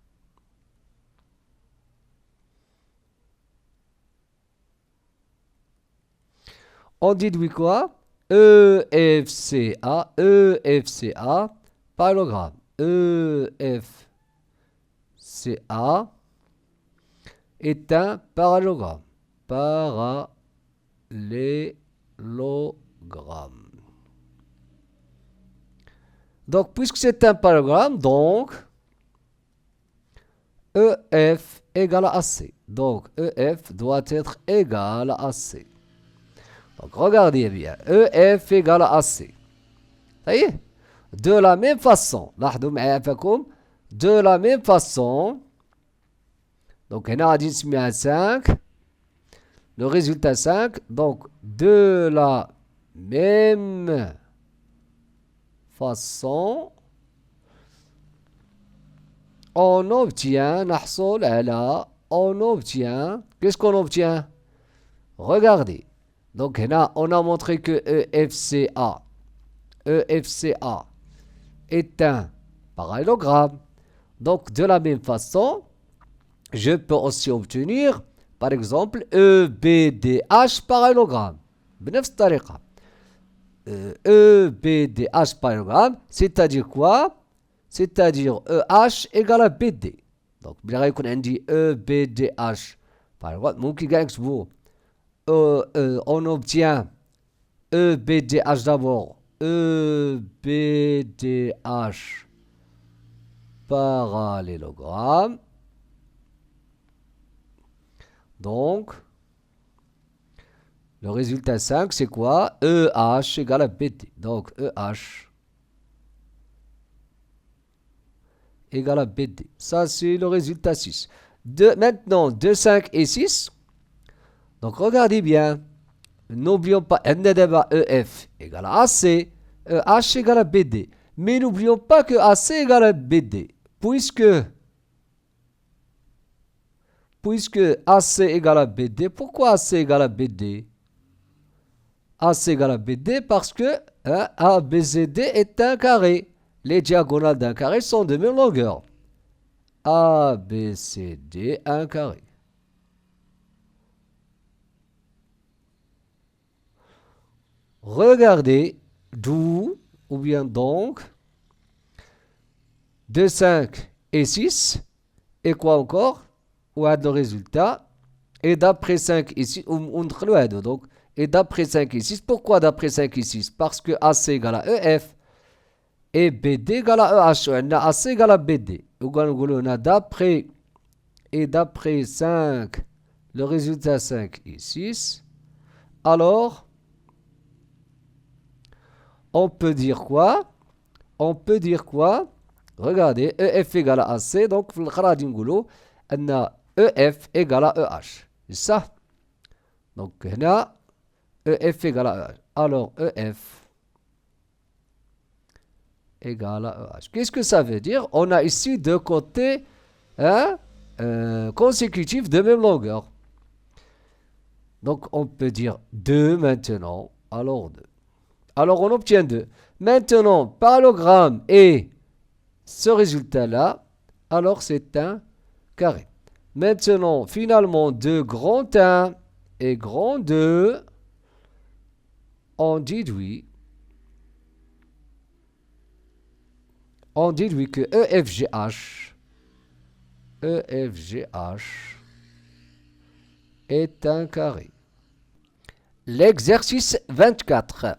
Speaker 2: On déduit quoi? EFCA, EFCA, parallélogramme. EFCA est un parallélogramme. Parallélogramme. Donc, puisque c'est un parallélogramme, donc EF égale à C. Donc, EF doit être égal à C. Donc, regardez bien. EF égale à C. Ça y est? De la même façon, de la même façon, donc, on a dit 5. Le résultat 5. Donc, de la même façon, on obtient, qu'est-ce qu'on obtient? Regardez. Donc là, on a montré que EFCA est un parallélogramme. Donc, de la même façon, je peux aussi obtenir, par exemple, EBDH parallélogramme. بنفس الطريقة. EBDH parallélogramme, c'est-à-dire quoi? C'est-à-dire EH égale à BD. Donc, بلا يكون عندي EBDH parallélogramme. ممكن كاع نكتبو on obtient EBDH d'abord. EBDH parallélogramme. Donc, le résultat 5, c'est quoi? EH égale à BD. Donc, EH égale à BD. Ça, c'est le résultat 6. Maintenant, 2, 5 et 6. Donc, regardez bien. N'oublions pas, EF égale à AC, EH égale à BD. Mais n'oublions pas que AC égale à BD. Puisque AC égale à BD, pourquoi AC égale à BD? AC égale à BD parce que ABCD est un carré. Les diagonales d'un carré sont de même longueur. ABCD, un carré. Regardez d'où, ou bien donc, 2, 5 et 6, et quoi encore? Ou le résultat, et d'après 5 et 6, donc, et d'après 5 et 6, pourquoi d'après 5 et 6? Parce que AC égale à EF, et BD égale à EH, on a AC égale à BD. On a d'après 5, le résultat 5 et 6, alors, on peut dire quoi? Regardez, EF égale à AC, donc, on a EF égale à EH. C'est ça. Donc, là, EF égale à EH. Alors, EF égale à EH. Qu'est-ce que ça veut dire? On a ici deux côtés consécutifs de même longueur. Donc on peut dire 2 maintenant. Alors 2. Alors on obtient 2. Maintenant, parallélogramme et ce résultat-là, alors c'est un carré. Maintenant, finalement, 2 grand 1 et grand 2, on déduit que EFGH est un carré. L'exercice 24.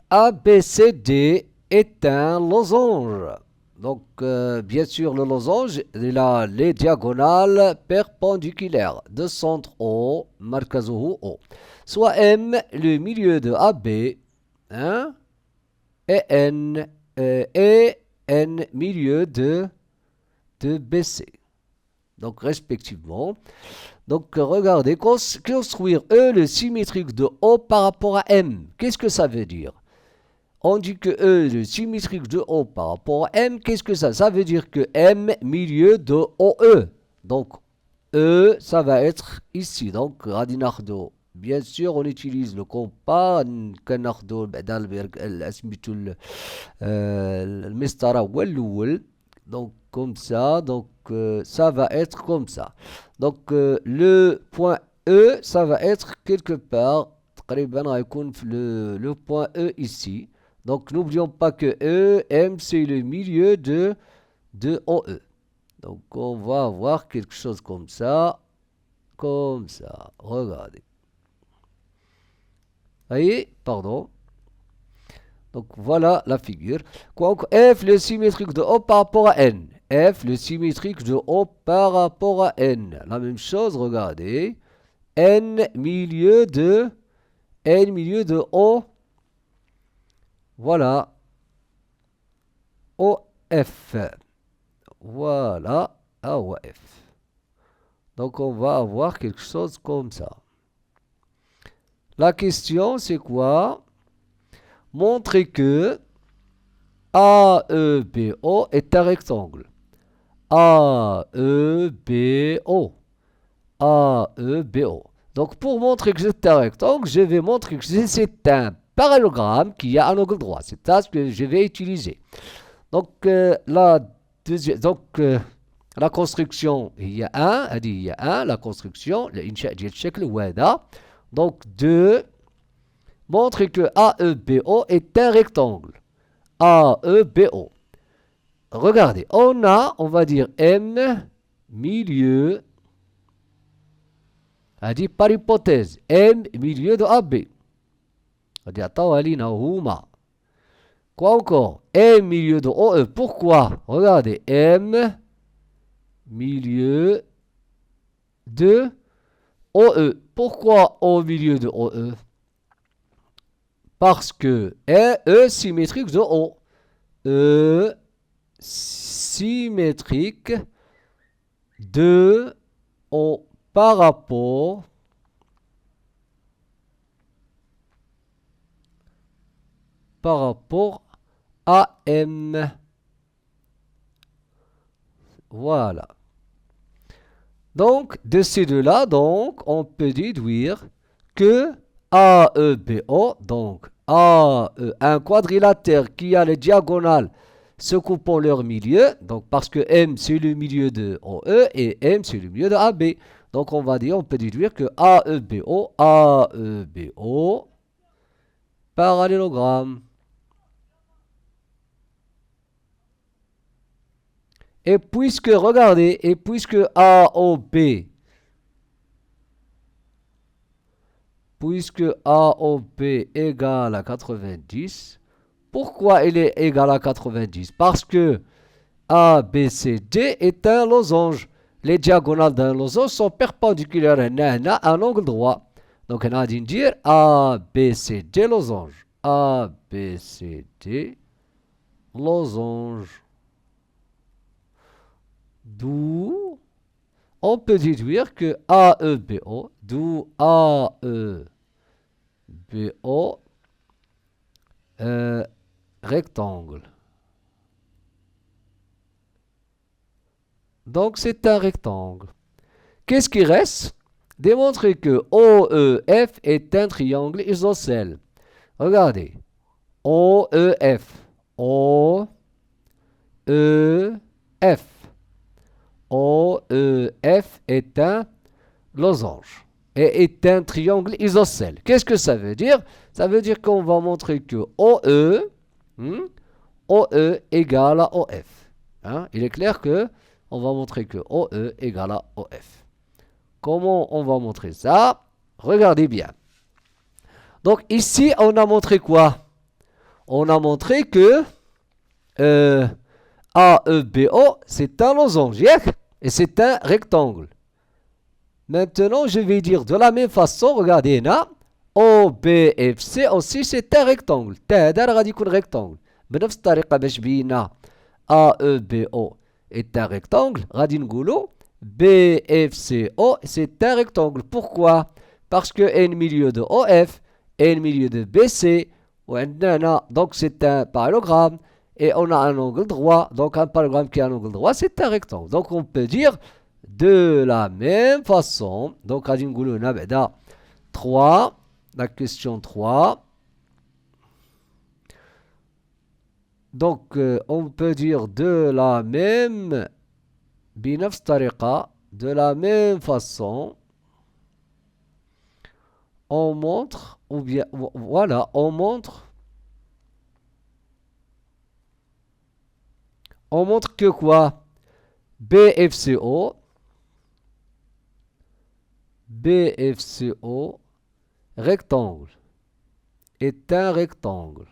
Speaker 2: ABCD est un losange. Donc, bien sûr, le losange, il a les diagonales perpendiculaires de centre O, markazuhu O. Soit M, le milieu de AB, hein, et N, milieu de BC. Donc, respectivement. Donc, regardez, construire E, le symétrique de O par rapport à M. Qu'est-ce que ça veut dire? On dit que E, le symétrique de O par rapport à M, qu'est-ce que ça? Ça veut dire que M, milieu de OE. Donc, E, ça va être ici. Donc, radinardo. Bien sûr, on utilise le compas. Kanardo, المسطرة والأول. Donc, comme ça. Donc, ça va être comme ça. Donc, le point E, ça va être quelque part. Le point E ici. Donc, n'oublions pas que E, M, c'est le milieu de OE. Donc, on va avoir quelque chose comme ça. Comme ça. Regardez. Voyez? Pardon. Donc, voilà la figure. Donc, F, le symétrique de O par rapport à N. F, le symétrique de O par rapport à N. La même chose, regardez. N, milieu de O. Voilà. OF. Voilà. AOF. Donc, on va avoir quelque chose comme ça. La question, c'est quoi? Montrer que AEBO est un rectangle. AEBO. AEBO. Donc, pour montrer que c'est un rectangle, je vais montrer que c'est un parallélogramme qui a un angle droit. C'est ça que je vais utiliser. Donc, la construction, il y a un, la construction, l'إنشاء ديال الشكل وهذا. Donc, 2, montrer que AEBO est un rectangle. AEBO. Regardez, on va dire M, milieu, par hypothèse, M, milieu de AB. Quoi encore? M, milieu de OE. Pourquoi? Regardez, M, milieu de OE. Pourquoi au milieu de OE? Parce que E symétrique de O. E symétrique de O par rapport à M. Voilà. Donc, de ces deux-là, donc, on peut déduire que AEBO, donc un quadrilatère qui a les diagonales se coupant leur milieu, donc parce que M c'est le milieu de OE et M c'est le milieu de AB. Donc on peut déduire que AEBO, parallélogramme. Et puisque, regardez, AOB égale à 90, pourquoi il est égal à 90? Parce que ABCD est un losange. Les diagonales d'un losange sont perpendiculaires à un angle droit. Donc on a dit dire ABCD losange. ABCD losange. D'où on peut déduire que AEBO, d'où AEBO, rectangle. Donc c'est un rectangle. Qu'est-ce qui reste? Démontrez que OEF est un triangle isocèle. Regardez. OEF. OEF. OEF est un losange et est un triangle isocèle. Qu'est-ce que ça veut dire? Ça veut dire qu'on va montrer que OE égale à OF. Hein? Il est clair que on va montrer que OE égale à OF. Comment on va montrer ça? Regardez bien. Donc ici, on a montré quoi? On a montré que AEBO, c'est un losange et c'est un rectangle. Maintenant, je vais dire de la même façon, regardez là, OBFC aussi c'est un rectangle. هذا غادي يكون rectangle. بنفس الطريقة باش بينا AEBO est un rectangle, غادي نقولوا BFCO c'est un rectangle. Pourquoi? Parce que N milieu de OF, N milieu de BC, donc c'est un parallélogramme et on a un angle droit. Donc un parallélogramme qui a un angle droit, c'est un rectangle. Donc on peut dire de la même façon. Donc غادي نقولوا هنا بعدا 3, la question 3. Donc on peut dire de la même بنفس الطريقة, de la même façon, on montre, ou bien, voilà, on montre que quoi? BFCO, rectangle, est un rectangle.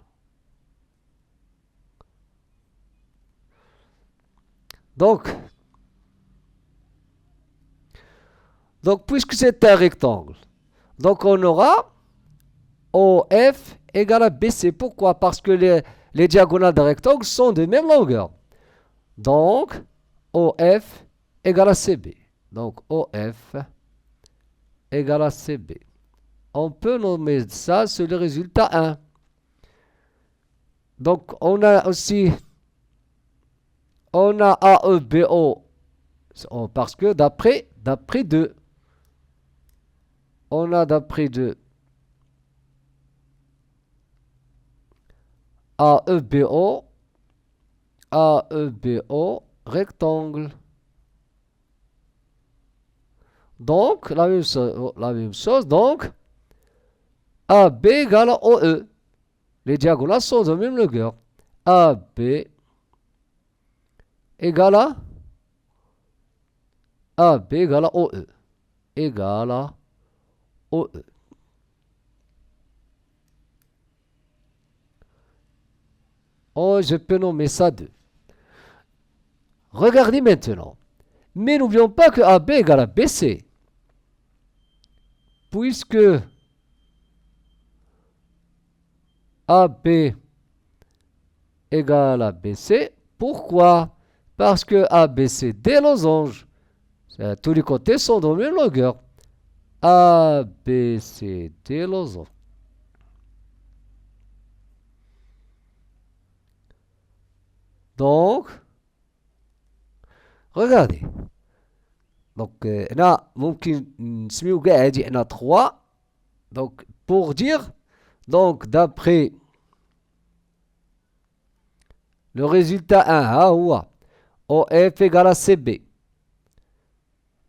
Speaker 2: Donc, puisque c'est un rectangle, donc on aura OF égale à BC. Pourquoi? Parce que les diagonales d'un rectangle sont de même longueur. Donc, OF égale à CB. Donc, OF égale à CB. On peut nommer ça, c'est le résultat 1. Donc, on a aussi, on a AEBO, parce que d'après 2. On a d'après 2 AEBO, rectangle. Donc, la même chose, donc, AB égale à OE. Les diagonales sont de même longueur. AB égale à OE. Égale à OE. Oh, je peux nommer ça 2. Regardez maintenant. Mais n'oublions pas que AB égale à BC. Puisque AB égale à BC, pourquoi? Parce que ABC des losanges. Tous les côtés sont de même longueur. ABC des losanges. Donc, regardez. Donc, là, ممكن نسميو كاع هادي هنا 3. Donc, pour dire, donc, d'après le résultat 1, ها هو OF égale à CB.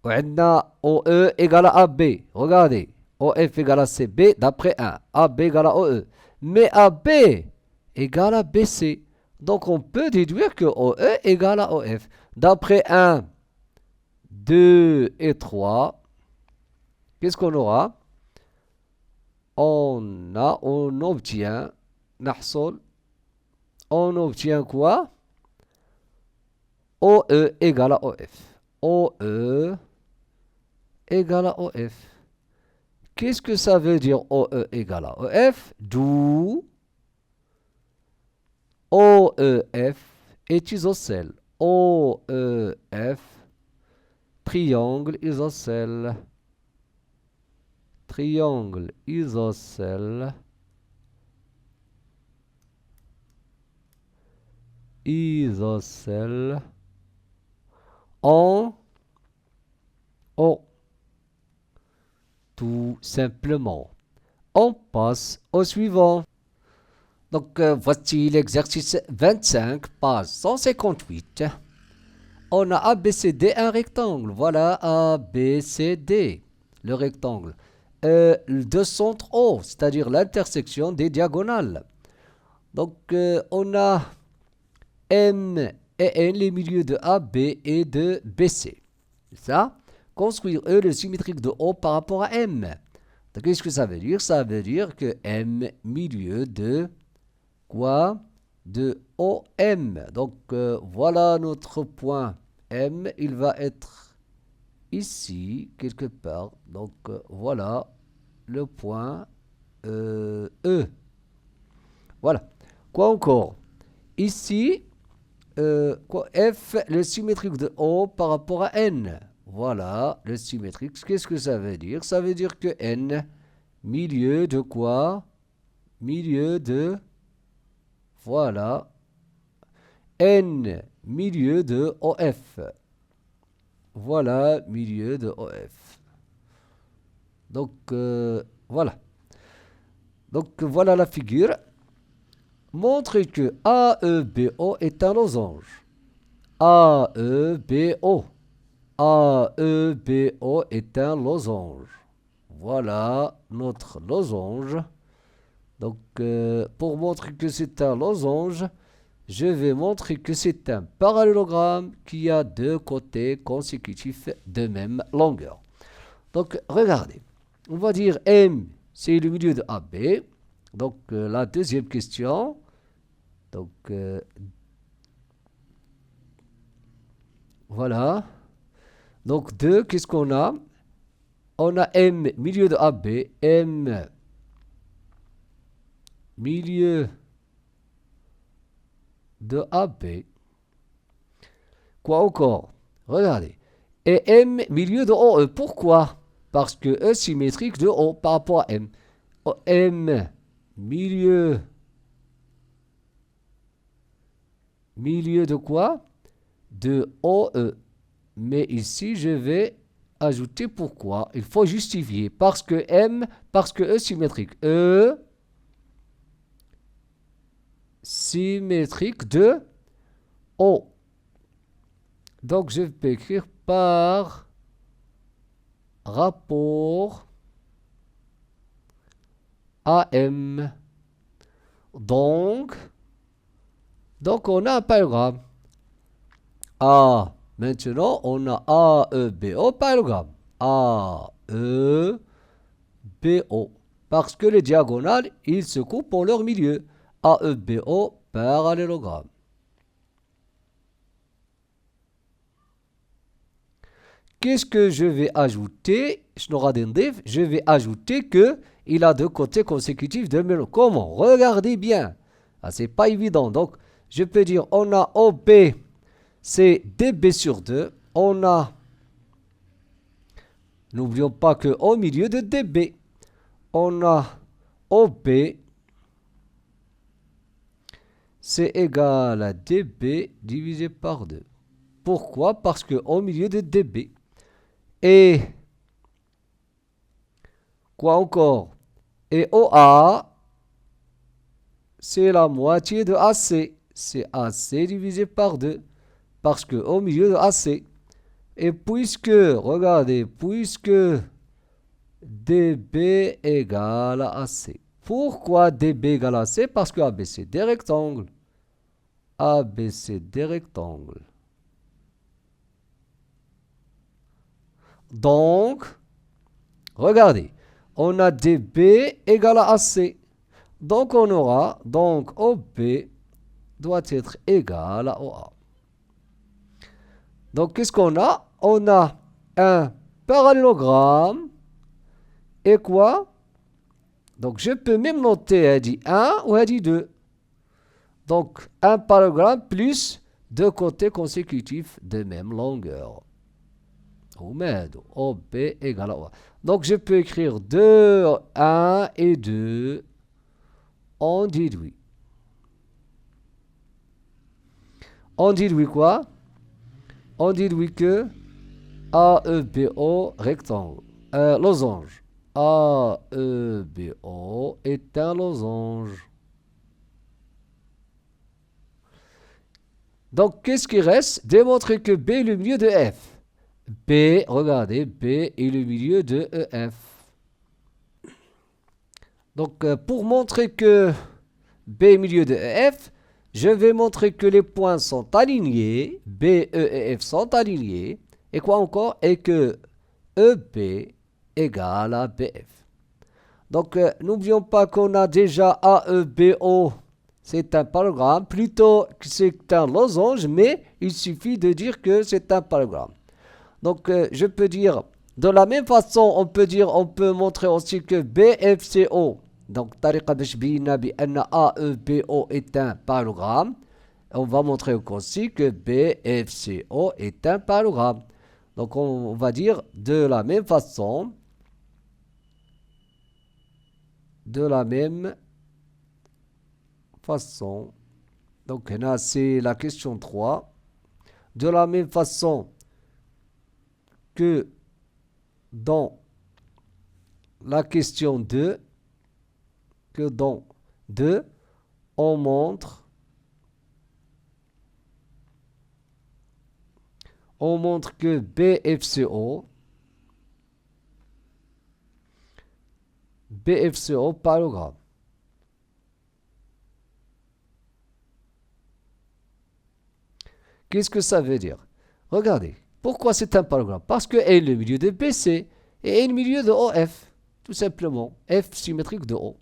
Speaker 2: وعندنا OE égale à AB. Regardez, OF égale à CB d'après 1. AB égale à OE. Mais AB égale à BC. Donc, on peut déduire que OE égale à OF. D'après 1, 2 et 3, qu'est-ce qu'on aura? On obtient, on obtient quoi? OE égale à OF. OE égale à OF. Qu'est-ce que ça veut dire OE égale à OF? D'où OEF est isocèle. OEF, triangle isocèle. Triangle isocèle. Isocèle. En tout simplement. On passe au suivant. Donc, voici l'exercice 25, page 158. On a ABCD, un rectangle. Voilà ABCD, le rectangle. Deux centres O, c'est-à-dire l'intersection des diagonales. Donc, on a M et N, les milieux de AB et de BC. C'est ça? Construire E le symétrique de O par rapport à M. Donc, qu'est-ce que ça veut dire? Ça veut dire que M, milieu de quoi? De OM. Donc, voilà notre point M. Il va être ici, quelque part. Donc, voilà le point E. Voilà. Quoi encore? Ici, F, le symétrique de O par rapport à N. Voilà, le symétrique. Qu'est-ce que ça veut dire? Ça veut dire que N, milieu de quoi? Milieu de... Voilà. N, milieu de OF. Voilà, milieu de OF. Donc, voilà. Donc, voilà la figure. Montre que AEBO est un losange. AEBO. AEBO est un losange. Voilà notre losange. Donc, pour montrer que c'est un losange, je vais montrer que c'est un parallélogramme qui a deux côtés consécutifs de même longueur. Donc, regardez. On va dire M, c'est le milieu de AB. Donc, la deuxième question. Donc, voilà. Donc, 2, qu'est-ce qu'on a? On a M, milieu de AB. M, milieu de AB. Quoi encore? Regardez. Et M, milieu de OE. Pourquoi? Parce que E symétrique de O par rapport à M. M, milieu de quoi? De OE. Mais ici, je vais ajouter pourquoi. Il faut justifier. Parce que M, parce que E symétrique. E symétrique de O. Donc, je peux écrire par rapport à M. Donc, on a un parallélogramme. A. Maintenant, on a AEBO parallélogramme. AEBO. Parce que les diagonales, ils se coupent en leur milieu. AEBO parallélogramme. Qu'est-ce que je vais ajouter? Je vais ajouter que il a deux côtés consécutifs de même. Comment? Regardez bien. Ah, c'est pas évident. Donc, je peux dire, on a OB, c'est DB sur 2. On a, n'oublions pas que au milieu de DB, on a OB, c'est égal à DB divisé par 2. Pourquoi? Parce que au milieu de DB. Et quoi encore? Et OA, c'est la moitié de AC. C'est AC divisé par 2. Parce que au milieu de AC. Et puisque, regardez, puisque DB égale à AC. Pourquoi DB égale à AC? Parce que AB c'est des rectangles. AB c'est des rectangles. Donc, regardez, on a DB égale à AC. Donc, on aura, donc OB doit être égal à OA. Donc, qu'est-ce qu'on a? On a un parallélogramme et quoi? Donc, je peux même noter, elle dit 1 ou elle dit 2. Donc, un parallélogramme plus deux côtés consécutifs de même longueur. OB égale à OA. Donc, je peux écrire 2, 1 et 2. On déduit. On déduit quoi? On déduit que AEBO rectangle, losange. AEBO est un losange. Donc, qu'est-ce qui reste? Démontrer que B est le milieu de F. B, regardez, B est le milieu de EF. Donc, pour montrer que B est le milieu de EF, je vais montrer que les points sont alignés. B, E et F sont alignés. Et quoi encore? Et que EB égale à BF. Donc, n'oublions pas qu'on a déjà AEBO. C'est un parallélogramme. Plutôt que c'est un losange, mais il suffit de dire que c'est un parallélogramme. Donc, je peux dire, de la même façon, on peut montrer aussi que BFCO. Donc, طريقة باش بينا بأن AEBO est un parallélogramme. On va montrer aussi que BFCO est un parallélogramme. Donc, on va dire de la même façon. Donc, là, c'est la question 3. De la même façon que dans la question 2, on montre que BFCO parallélogramme. Qu'est-ce que ça veut dire? Regardez. Pourquoi c'est un parallélogramme? Parce que A est le milieu de BC et A est le milieu de OF. Tout simplement. F symétrique de O.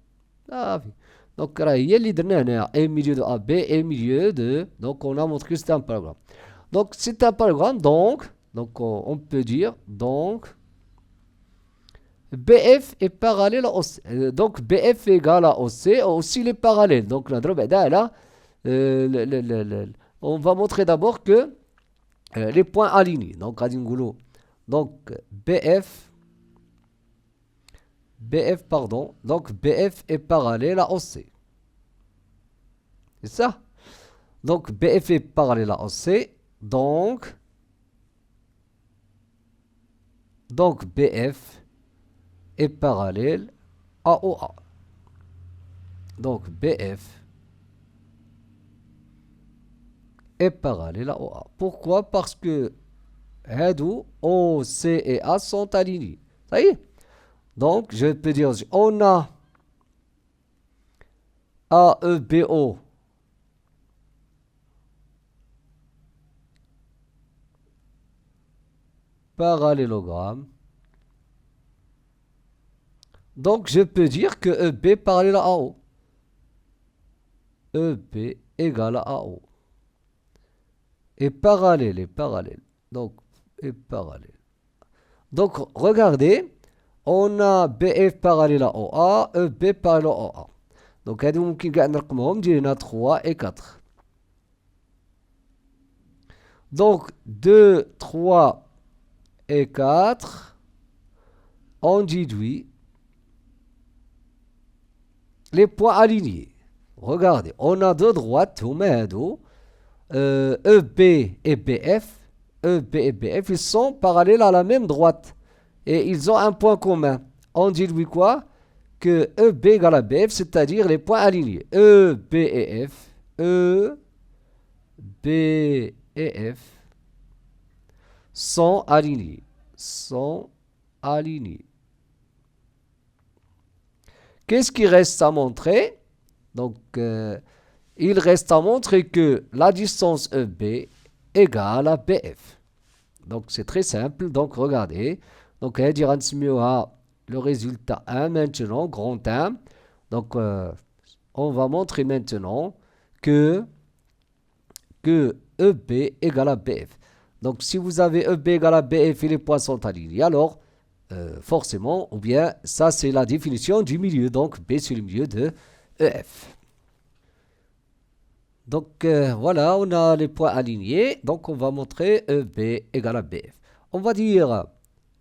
Speaker 2: Ah oui. Donc, il y a le milieu de AB et le milieu de... Donc, on a montré que c'est un parallélogramme. Donc, c'est un parallélogramme. Donc on peut dire... Donc, BF est parallèle à OC. Donc, BF est égal à OC. Aussi, il est parallèle. Donc, on va montrer d'abord que les points alignés. Donc, Donc, BF est parallèle à OC. C'est ça? Donc, BF est parallèle à OC. Donc, BF est parallèle à OA. Donc, BF est parallèle à OA. Pourquoi? Parce que OC et A sont alignés. Ça y est? Donc, je peux dire, on a AEBO parallélogramme. Donc, je peux dire que EB parallèle à AO. EB égale à AO. Et parallèle. Donc, est parallèle. Donc, regardez, on a BF parallèle à OA, EB parallèle à OA. Donc, هذو ممكن كاع نرقمهم ديالنا 3 et 4. Donc, 2, 3 et 4, on déduit les points alignés. Regardez, on a deux droites, EB et BF. EB et BF, ils sont parallèles à la même droite. Et ils ont un point commun. On déduit quoi? Que EB égale à BF, c'est-à-dire les points alignés. EB et F. EB et F sont alignés. Qu'est-ce qui reste à montrer? Donc, il reste à montrer que la distance EB égale à BF. Donc, c'est très simple. Donc, regardez. Donc, le résultat 1 maintenant, grand 1. Donc, on va montrer maintenant que EB égale à BF. Donc, si vous avez EB égale à BF et les points sont alignés, alors, forcément, ou bien, ça, c'est la définition du milieu. Donc, B, c'est le milieu de EF. Donc, voilà, on a les points alignés. Donc, on va montrer EB égale à BF. On va dire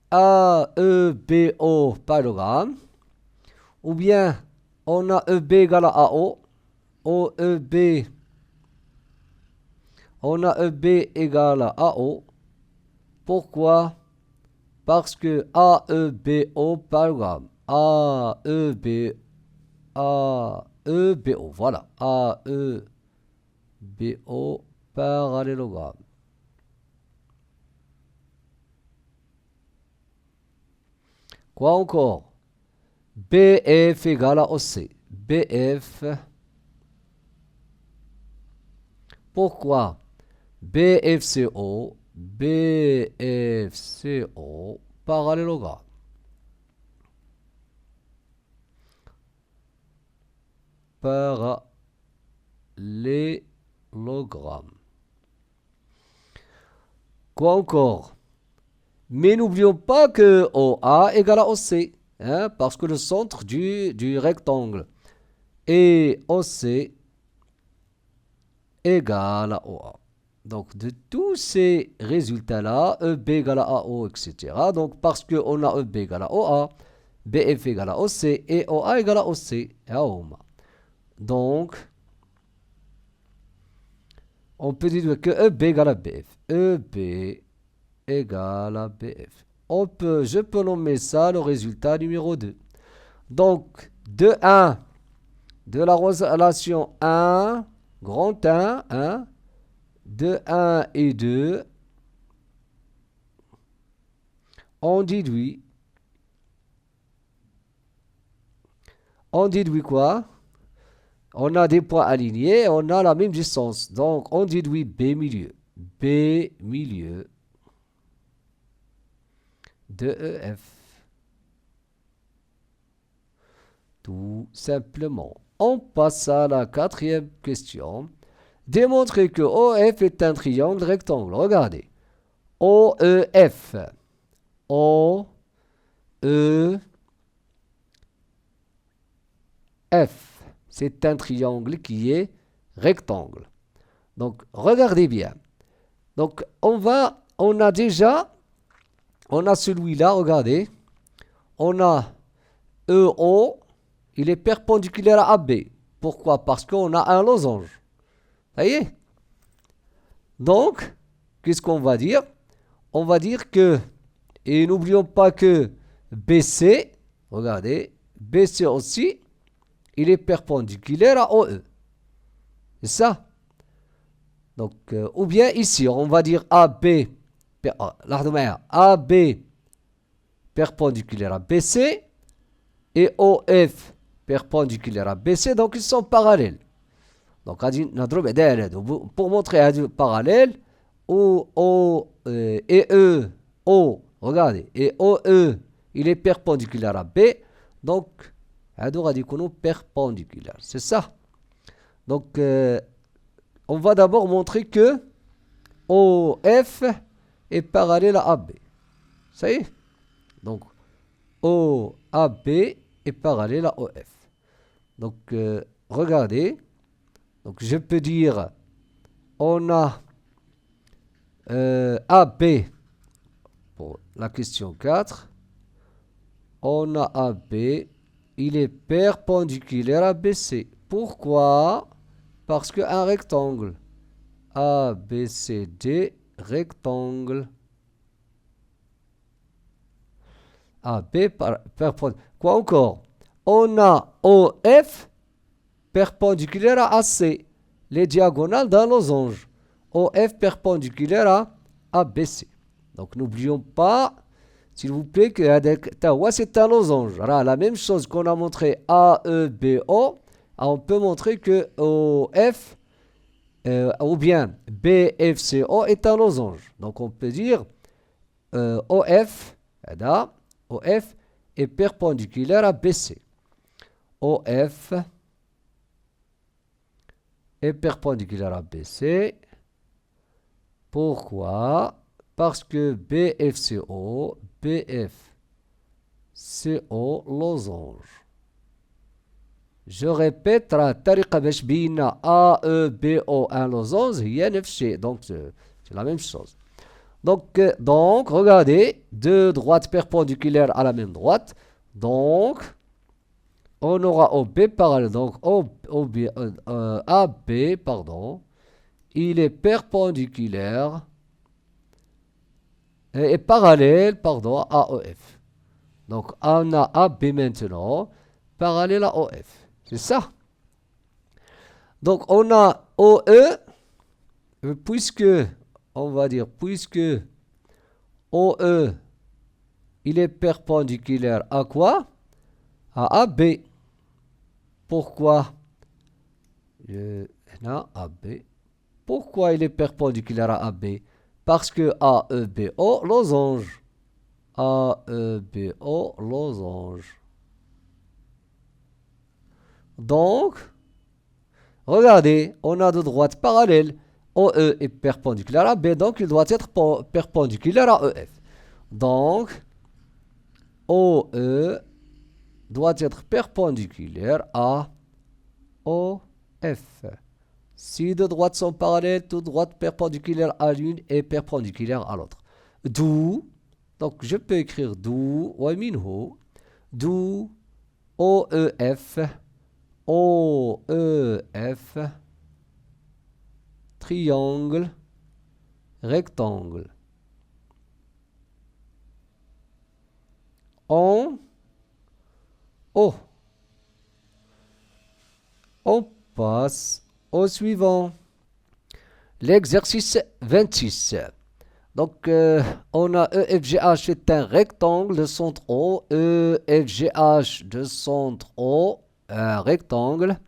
Speaker 2: AEBO parallélogramme. Ou bien, on a EB égale à AO. On a EB égale à AO. Pourquoi? Parce que AEBO parallélogramme. AEBO, voilà, AEBO, parallélogramme. Quoi encore? BF égale à OC. BF. Pourquoi? BFCO, BFCO, parallélogramme. Parallélogramme. Quoi encore? Mais n'oublions pas que OA égale à OC, hein, parce que le centre du rectangle est OC égale à OA. Donc, de tous ces résultats-là, EB égale à AO, etc. Donc, parce qu'on a EB égale à OA, BF égale à OC et OA égale à OC et à OMA. Donc, on peut dire que EB égale à BF. EB égale à BF. Je peux nommer ça le résultat numéro 2. Donc, de 1, de la relation 1, grand 1, de 1 et 2, on déduit quoi? On a des points alignés, on a la même distance. Donc, on déduit B milieu. B milieu de EF. Tout simplement. On passe à la 4e question. Démontrer que OF est un triangle rectangle. Regardez. OEF. OEF. C'est un triangle qui est rectangle. Donc, regardez bien. Donc, on a celui-là, regardez. On a EO, il est perpendiculaire à AB. Pourquoi? Parce qu'on a un losange. Ça y est. Donc, qu'est-ce qu'on va dire? On va dire que, et n'oublions pas que BC, regardez, BC aussi, il est perpendiculaire à OE. C'est ça. Donc, ou bien ici, on va dire AB, AB perpendiculaire à BC et OF perpendiculaire à BC, donc ils sont parallèles. Donc, pour montrer un parallèle, O et E, O, regardez, et OE, il est perpendiculaire à B, donc, perpendiculaire, c'est ça. Donc, on va d'abord montrer que OF est parallèle à AB. Ça y est. Donc, OAB est parallèle à OF. Donc, regardez. Donc, je peux dire, on a AB, pour la question 4, on a AB, il est perpendiculaire à BC. Pourquoi? Parce qu'un rectangle, ABCD, rectangle, AB, perpendiculaire. Quoi encore? On a OF, perpendiculaire à AC, les diagonales d'un losange. OF perpendiculaire à ABC. Donc, n'oublions pas, s'il vous plaît, que c'est un losange. Alors, la même chose qu'on a montré AEBO, on peut montrer que OF ou bien BFCO est un losange. Donc, on peut dire OF est perpendiculaire à BC. OF est perpendiculaire à BC. Pourquoi? Parce que BFCO losange. Je répète, AEBO un losange, donc c'est la même chose. Donc, regardez, deux droites perpendiculaires à la même droite. Donc, on aura OB parallèle. Donc, AB, pardon, il est perpendiculaire et parallèle, pardon, à OF. Donc, on a AB maintenant, parallèle à OF. C'est ça. Donc, on a OE, puisque, on va dire, puisque OE, il est perpendiculaire à quoi? À AB. Pourquoi? Non, AB. Pourquoi il est perpendiculaire à AB? Parce que AEBO, losange. AEBO, losange. Donc, regardez, on a deux droites parallèles. OE est perpendiculaire à B, donc il doit être perpendiculaire à EF. Donc, OE doit être perpendiculaire à OF. Si deux droites sont parallèles, toute droite perpendiculaire à l'une est perpendiculaire à l'autre. D'où, donc je peux écrire d'où, d'où OEF, OEF, triangle, rectangle. On passe au suivant. L'exercice 26. Donc, on a EFGH, c'est un rectangle de centre O. EFGH de centre O, un rectangle.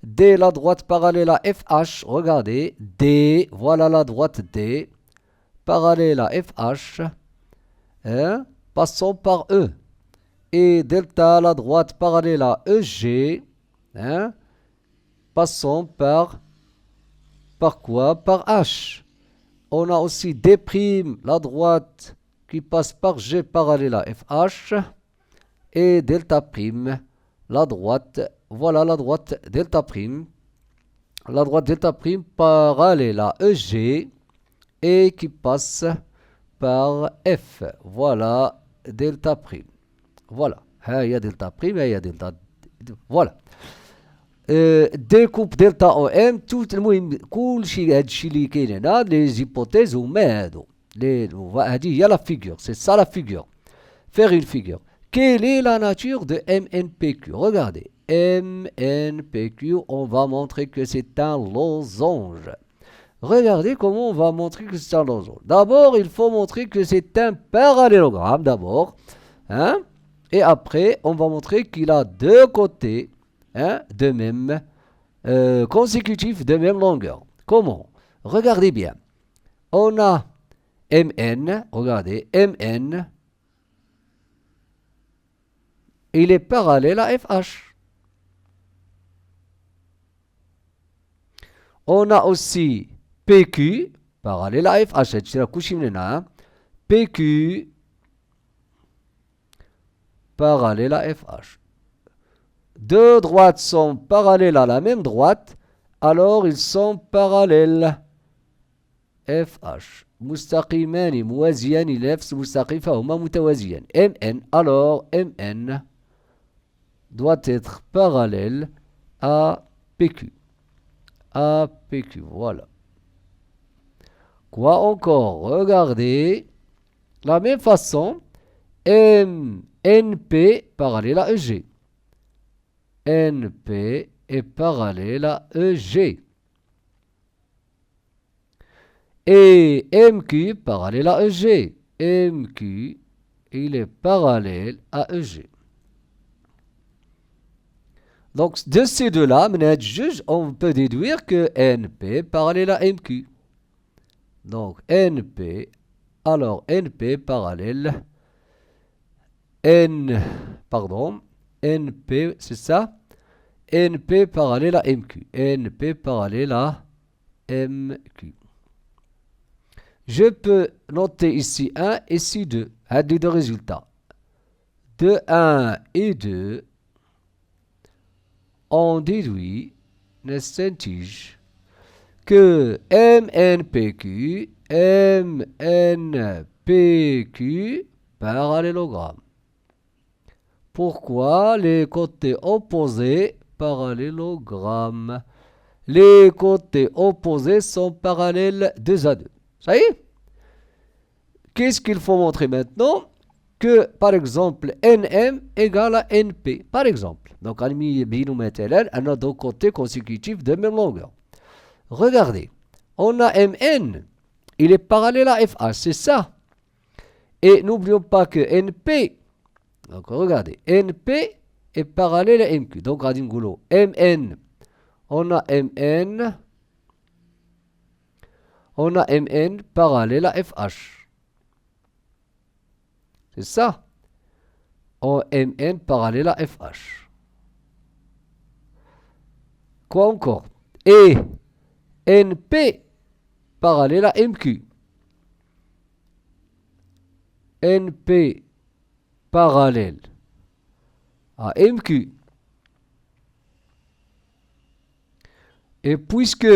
Speaker 2: D, la droite parallèle à FH. Regardez, D, voilà la droite D, parallèle à FH. Hein, passons par E. Et delta, la droite parallèle à EG. Hein, passons par quoi? Par H. On a aussi D', la droite qui passe par G parallèle à FH. Et delta prime, la droite, voilà la droite delta prime. La droite delta prime parallèle à EG et qui passe par F. Voilà delta prime. Voilà. Il y a delta prime et il y a delta. Voilà. découpe delta OM tout المهم كل شيء هادشي اللي كاين هنا لي زيبوتيز هما هادو هادي هي لا فيغور سي سا لا فيغور faire une figure. Quelle est la nature de MNPQ? Regardez, MNPQ, on va montrer que c'est un losange. Regardez comment on va montrer que c'est un losange. D'abord, il faut montrer que c'est un parallélogramme, d'abord. Hein? Et après, on va montrer qu'il a deux côtés de même, consécutifs de même longueur. Comment? Regardez bien. On a MN, regardez, MN, il est parallèle à FH. On a aussi PQ, parallèle à FH. PQ, parallèle à FH. Deux droites sont parallèles à la même droite, alors ils sont parallèles. FH. مستقيمان موازيان لنفس مستقيم فهما متوازيان. MN, alors MN doit être parallèle à PQ. À PQ, voilà. Quoi encore? Regardez. La même façon, NP parallèle à EG. NP est parallèle à EG. Et MQ parallèle à EG. MQ, il est parallèle à EG. Donc, de ces deux-là, on peut déduire que NP parallèle à MQ. Donc, NP, alors NP parallèle, NP, c'est ça? NP parallèle à MQ. NP parallèle à MQ. Je peux noter ici 1 et ici 2. Les deux résultats. De 1 et 2, on déduit, n'est-ce que MNPQ, parallélogramme. Pourquoi les côtés opposés parallélogramme? Les côtés opposés sont parallèles 2 à 2. Ça y est? Qu'est-ce qu'il faut montrer maintenant? que, par exemple, NM égale à NP, par exemple. Donc, on a mis deux côtés consécutifs de même longueur. Regardez, on a MN, il est parallèle à FH, c'est ça. Et n'oublions pas que NP, donc regardez, NP est parallèle à MQ. Donc, on a MN, on a MN parallèle à FH. C'est ça. On MN parallèle à FH. Quoi encore? Et NP parallèle à MQ. NP parallèle à MQ. Et puisque,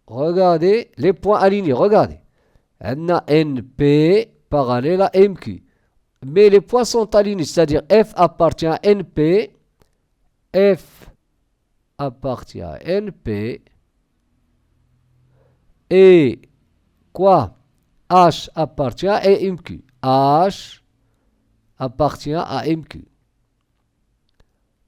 Speaker 2: regardez les points alignés, regardez. On a NP parallèle à MQ. Mais les points sont alignés, c'est-à-dire F appartient à NP, F appartient à NP, et quoi? H appartient à MQ. H appartient à MQ.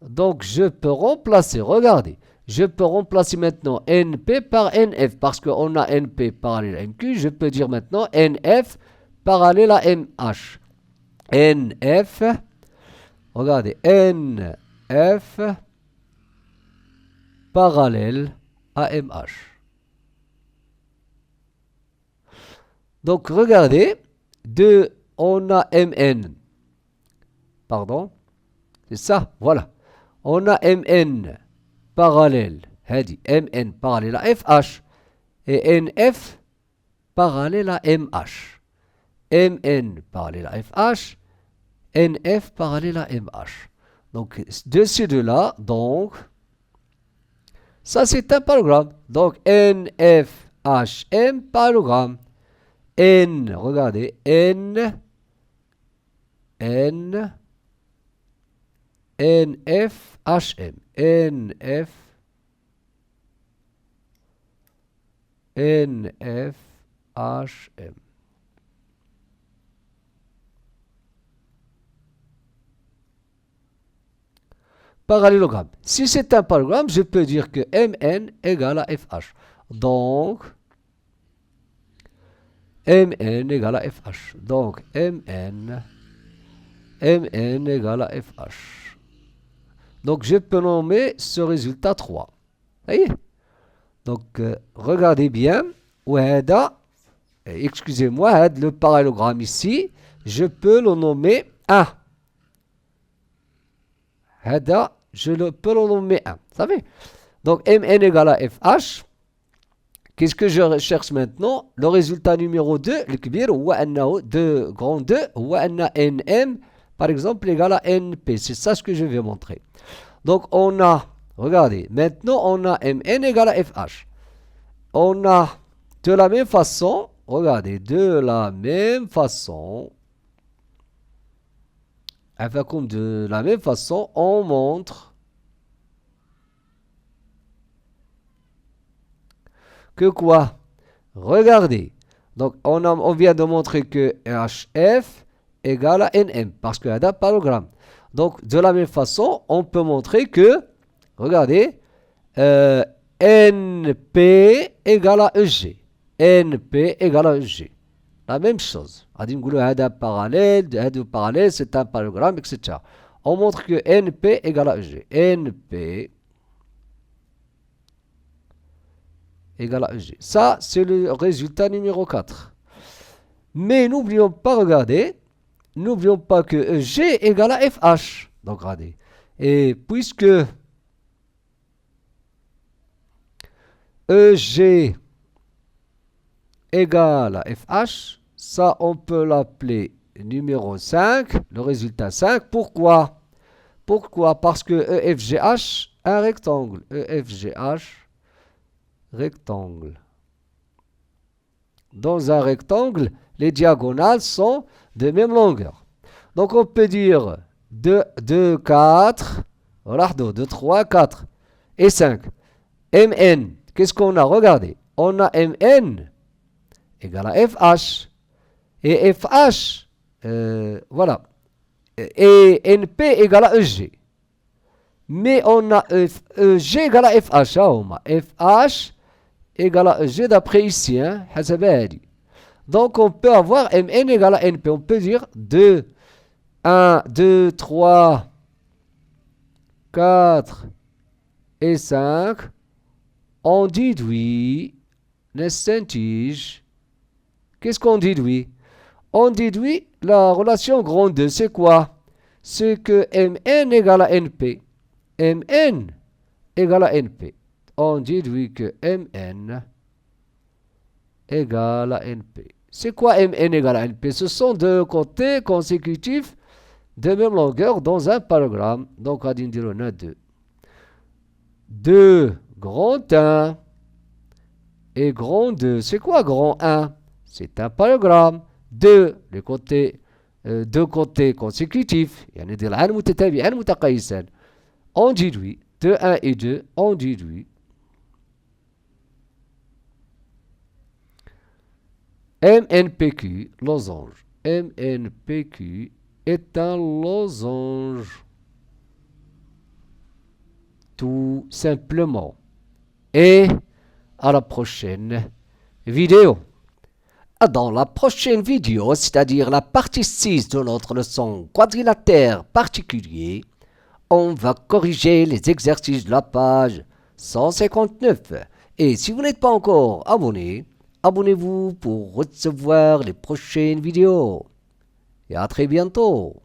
Speaker 2: Donc, je peux remplacer, regardez, je peux remplacer maintenant NP par NF, parce qu'on a NP parallèle à MQ, je peux dire maintenant NF parallèle à MH. NF, regardez, NF parallèle à MH. Donc, regardez, on a MN, pardon, c'est ça, voilà. On a MN parallèle, MN parallèle à FH, et NF parallèle à MH. MN parallèle à FH, NF parallèle à MH. Donc, de ces deux-là, donc, ça c'est un parallélogramme. Donc, NFHM parallélogramme. N, regardez, NFHM. NFHM. Parallélogramme. Si c'est un parallélogramme, je peux dire que MN égale à FH. Donc, MN égale à FH. Donc, MN égale à FH. Donc, je peux nommer ce résultat 3. Vous voyez? Donc, regardez bien. Excusez-moi, le parallélogramme ici, je peux le nommer 1. Je peux le nommer 1. Vous savez? Donc, MN égale à FH. Qu'est-ce que je cherche maintenant? Le résultat numéro 2, le kbir, ou 2 grand 2, ou NM, par exemple, égal à NP. C'est ça ce que je vais montrer. Donc, on a, regardez, maintenant, on a MN égale à FH. On a, de la même façon, regardez, de la même façon, on montre que quoi? Regardez. Donc, on vient de montrer que HF égale à NM, parce qu'il y a un parallélogramme. Donc, de la même façon, on peut montrer que, regardez, NP égale à EG. NP égale à EG. La même chose. Un parallèle, c'est un parallélogramme, etc. On montre que NP égale à EG. NP égale à EG. Ça, c'est le résultat numéro 4. Mais n'oublions pas, regardez, n'oublions pas que EG égale à FH. Donc, regardez. Et puisque EG égale à FH, ça, on peut l'appeler numéro 5, le résultat 5. Pourquoi? Pourquoi? Parce que EFGH, un rectangle. EFGH, rectangle. Dans un rectangle, les diagonales sont de même longueur. Donc, on peut dire 2, 4, 2, 3, 4 et 5. MN, qu'est-ce qu'on a? Regardez, on a MN égale à FH. Et FH, voilà. Et NP égale à EG. Mais on a EG égale à FH. FH égale à EG d'après ici. Hein, donc on peut avoir MN égale à NP. On peut dire 2, 1, 2, 3, 4 et 5. On déduit l'instantige. Qu'est-ce qu'on déduit? On déduit la relation grand 2. C'est quoi? C'est que Mn égale à Np. Mn égale à Np. On déduit que Mn égale à Np. C'est quoi Mn égale à Np? Ce sont deux côtés consécutifs de même longueur dans un parogramme. Donc, on va dire on a 2. 2 grand 1 et grand 2. C'est quoi grand 1? C'est un parogramme. 2 deux côtés consécutifs. يعني ضلعان متتابعان متقايسان. On déduit 2, 1 et 2. On déduit MNPQ, losange. MNPQ est un losange. Tout simplement. Et à la prochaine vidéo. Dans la prochaine vidéo, c'est-à-dire la partie 6 de notre leçon quadrilatère particulier, on va corriger les exercices de la page 159. Et si vous n'êtes pas encore abonné, abonnez-vous pour recevoir les prochaines vidéos. Et à très bientôt.